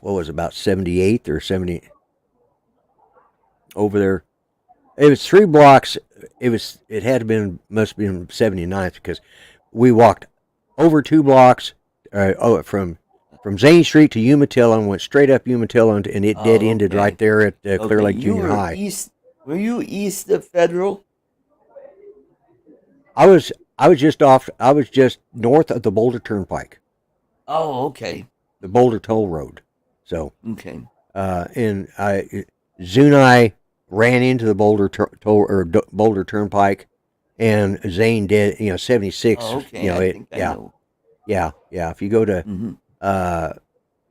was it, about 78th or 70, over there. It was 3 blocks. Must have been 79th because we walked over 2 blocks, from Zane Street to Umatilla and went straight up Umatilla and it dead ended right there at Clear Lake Junior High. Were you east of Federal? I was just north of the Boulder Turnpike. Oh, okay. The Boulder Toll Road. So okay. And Zuni ran into the Boulder Boulder Turnpike, and Zane did. 76. Oh, okay. I think I know. Yeah. If you go to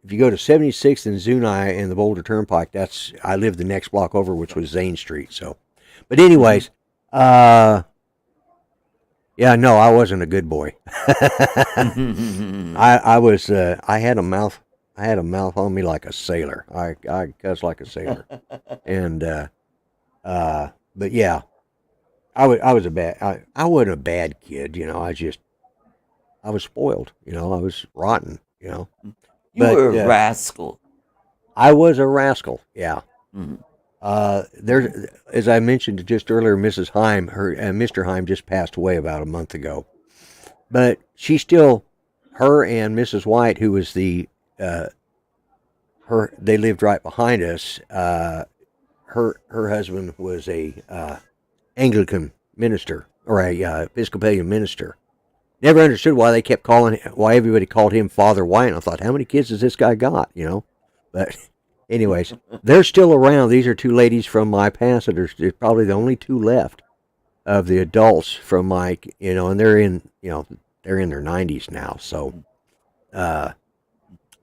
if you go to 76th and Zuni and the Boulder Turnpike, I lived the next block over, which was Zane Street. So, but anyways, I wasn't a good boy. I was. I had a mouth on me like a sailor. I cussed like a sailor, and but yeah, I wasn't a bad kid. I was spoiled. I was rotten. You were a rascal. I was a rascal. Yeah. Mm-hmm. There, as I mentioned just earlier, Mrs. Heim, Mr. Heim just passed away about a month ago, but she still, her and Mrs. White, who was they lived right behind us. Her husband was a Anglican minister or a Episcopalian minister. Never understood why why everybody called him Father White. And I thought, how many kids has this guy got? But anyways, they're still around. These are 2 ladies from my past. They're probably the only 2 left of the adults from my, and they're in their 90s now. So,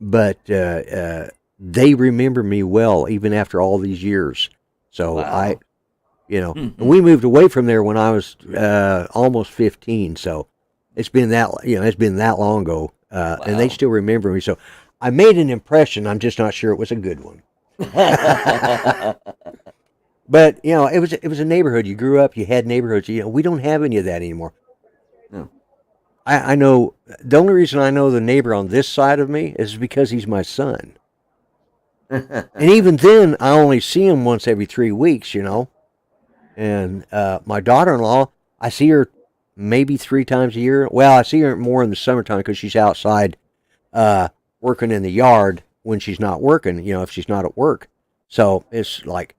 but they remember me well, even after all these years. So wow. And we moved away from there when I was almost 15. So it's been that long ago, wow. And they still remember me. So I made an impression. I'm just not sure it was a good one. But it was a neighborhood. You grew up, you had neighborhoods. We don't have any of that anymore. No. I know the only reason I know the neighbor on this side of me is because he's my son. And even then, I only see him once every 3 weeks, And my daughter-in-law, I see her maybe 3 times a year. Well, I see her more in the summertime because she's outside working in the yard when she's not working, if she's not at work. So it's like,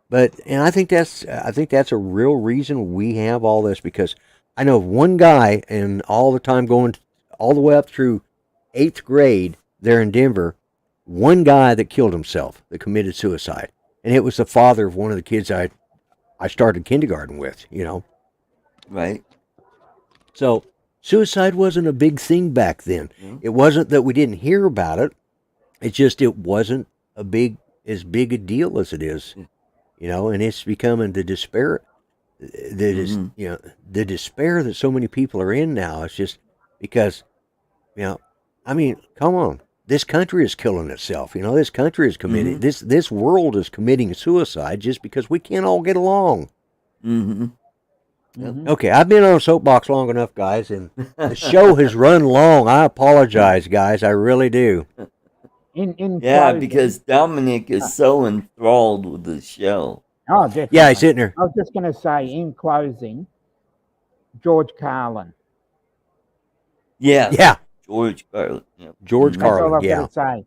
and I think that's a real reason we have all this, because I know of one guy, and all the time going all the way up through 8th grade there in Denver, one guy that killed himself, that committed suicide. And it was the father of one of the kids I started kindergarten with, Right. So suicide wasn't a big thing back then. Yeah. It wasn't that we didn't hear about it. It's just it wasn't as big a deal as it is, and it's becoming the despair. The despair that so many people are in now. It's just because, I mean, come on. This country is killing itself. This country is committing, this world is committing suicide just because we can't all get along. Mm-hmm. Yep. Okay, I've been on a soapbox long enough, guys, and the show has run long. I apologize, guys. I really do. In Yeah, closing, because Dominic is so enthralled with the show. oh, definitely. Yeah, he's sitting there. I was just going to say, in closing, George Carlin. Yeah. Yeah, George Carlin. Yeah. George That's all Carlin. I've Yeah, got to say.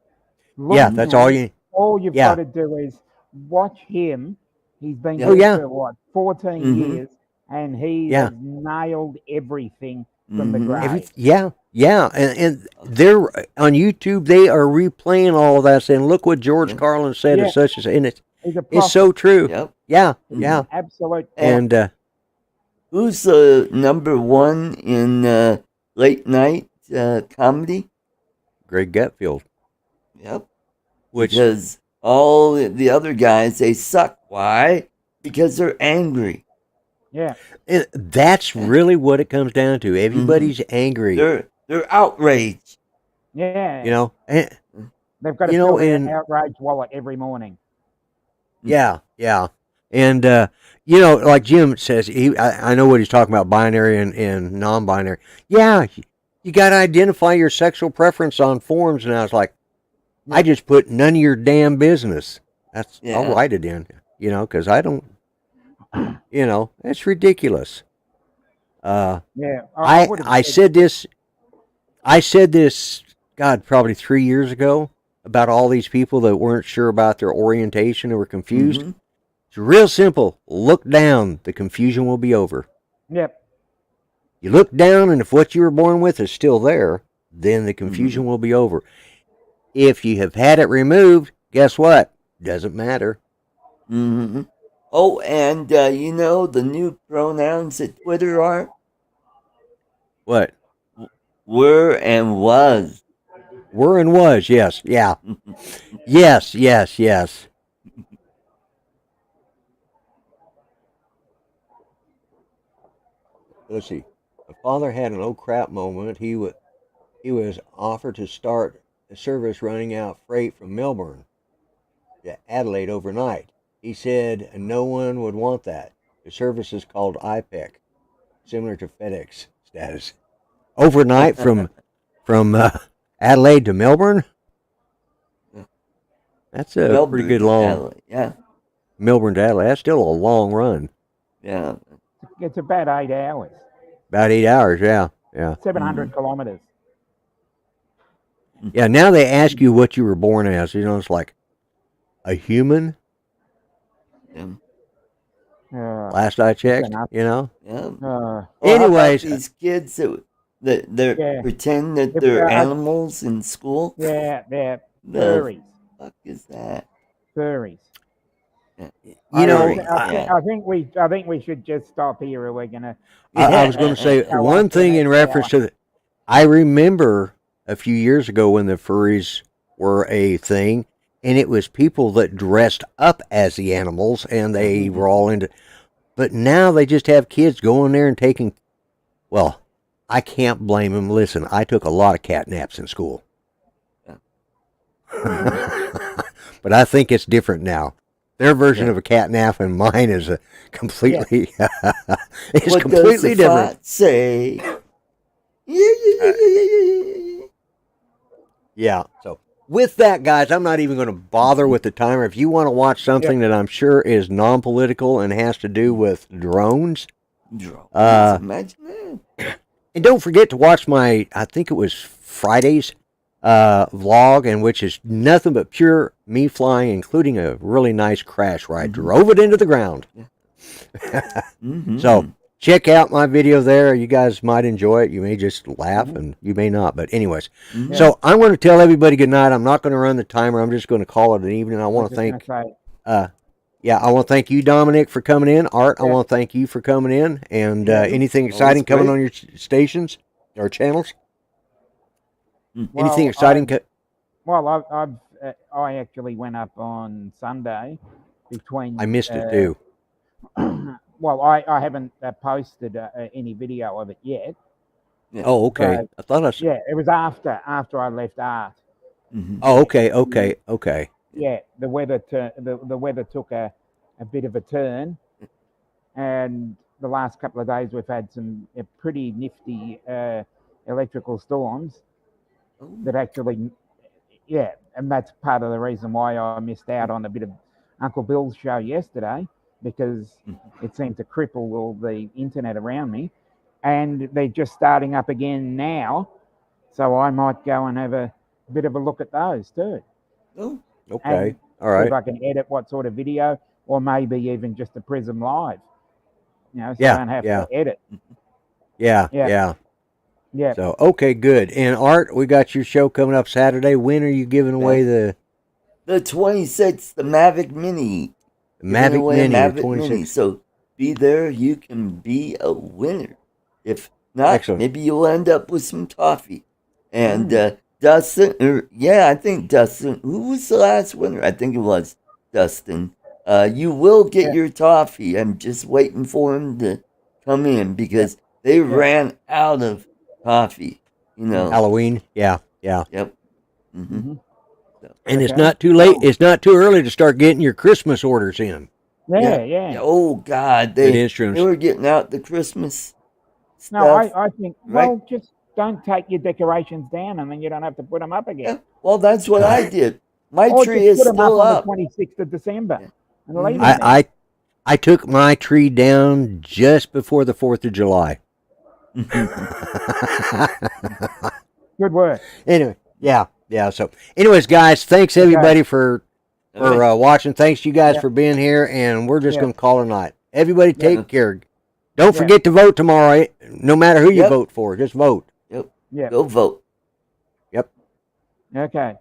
yeah. That's all you. All you've Yeah. got to do is watch him. He's been Oh, here yeah. for what, 14 Mhm. years, and he Yeah. has nailed everything from the Mhm. grave. Yeah, and they're on YouTube. They are replaying all of that, saying, "Look what George Yeah. Carlin said," Yeah. and such as, and He's a it's so true. Yep. Yeah, Mhm. yeah, absolute. and Who's number one in late night comedy? Greg Gutfield, Yep. which Because all the other guys, they suck. Why? Because they're angry. Yeah. and that's really what it comes down to. Everybody's angry, They're outraged. Yeah. And, They've got to you fill know, their and- outrage wallet every morning. yeah, and like Jim says, I know what he's talking about, binary and non-binary. Yeah, you got to identify your sexual preference on forms now. It's like, I just put none of your damn business. I'll Yeah. write it in, because I don't, that's ridiculous. Yeah. I would've said this, God, probably 3 years ago, about all these people that weren't sure about their orientation or were confused. Mhm. It's real simple. Look down. The confusion will be over. Yep. You look down, and if what you were born with is still there, then the confusion will be over. If you have had it removed, guess what? Doesn't matter. Mhm. Oh, and the new pronouns at Twitter are What? were and was. Were and was, yes. Yeah. Yes. Let's see. My father had an oh crap moment. He was offered to start a service running out freight from Melbourne to Adelaide overnight. He said no one would want that. The service is called IPEC, similar to FedEx status. Overnight from Adelaide to Melbourne? That's a Melbourne, pretty good long. Adelaide. Yeah. Melbourne to Adelaide. That's still a long run. Yeah. It's about 8 hours, About 8 hours, yeah. 700 kilometers. Yeah, now they ask you what you were born as. It's like a human, Yeah. last I checked, enough. Yeah. Uh, Well, Anyways. how about these kids that Yeah. pretend that If they're they're- animals in school. yeah, they're The furries. fuck is that? Furries. Furry, I think we should just stop here, or we're gonna. I was going to say Go one on to thing the in next reference to I remember a few years ago when the furries were a thing, and it was people that dressed up as the animals, and they were all into. But now they just have kids going there and taking. Well, I can't blame them. Listen, I took a lot of cat naps in school, but I think it's different now. their version of a cat nap, and mine is a completely it's what completely does the different. fart say? Yeah. So with that, guys, I'm not even going to bother with the timer. If you want to watch something that I'm sure is non-political and has to do with drones, Imagine that. and don't forget to watch my, I think it was Friday's vlog, and which is nothing but pure me flying, including a really nice crash where I drove it into the ground. So check out my video there. You guys might enjoy it. You may just laugh, and you may not. But anyways, so I'm going to tell everybody good night. I'm not going to run the timer. I'm just going to call it an evening. I want to thank, I want to thank you, Dominic, for coming in. Art, I want to thank you for coming in. And anything exciting coming on your stations or channels? Anything exciting? I actually went up on Sunday between. I missed it too. Well, I haven't posted any video of it yet. Oh, okay. So, I thought I saw. Yeah, it was after I left Art. Oh, okay. Yeah, the weather took a bit of a turn, and the last couple of days we've had some pretty nifty electrical storms that actually, and that's part of the reason why I missed out on a bit of Uncle Bill's show yesterday, because it seemed to cripple all the internet around me, and they're just starting up again now, so I might go and have a bit of a look at those too. Oh, okay, and all right. See if I can edit what sort of video, or maybe even just a Prism Live, so I don't have to edit. Yeah. So, okay, good. And Art, we got your show coming up Saturday. When are you giving away the 26th, the Mavic Mini? Mavic Mini, Mavic Mini. So be there. You can be a winner. If not, maybe you'll end up with some toffee. And Dustin, I think Dustin, who was the last winner? I think it was Dustin. You will get your toffee. I'm just waiting for him to come in because they ran out of toffee. Halloween? Yeah. Yep. And it's not too late. It's not too early to start getting your Christmas orders in. Yeah. Oh God, they were getting out the Christmas stuff. No, I think just don't take your decorations down, and then you don't have to put them up again. Yeah, well, that's what I did. My or tree just is put them still up up. on the 26th of December. And leave I took my tree down just before the 4th of July. Good work. Anyway, so anyways, guys, thanks everybody for watching. Thanks you guys for being here, and we're just going to call it a night. Everybody take care. Don't forget to vote tomorrow, no matter who you vote for. Just vote. Yep. Go vote. Yep. Okay.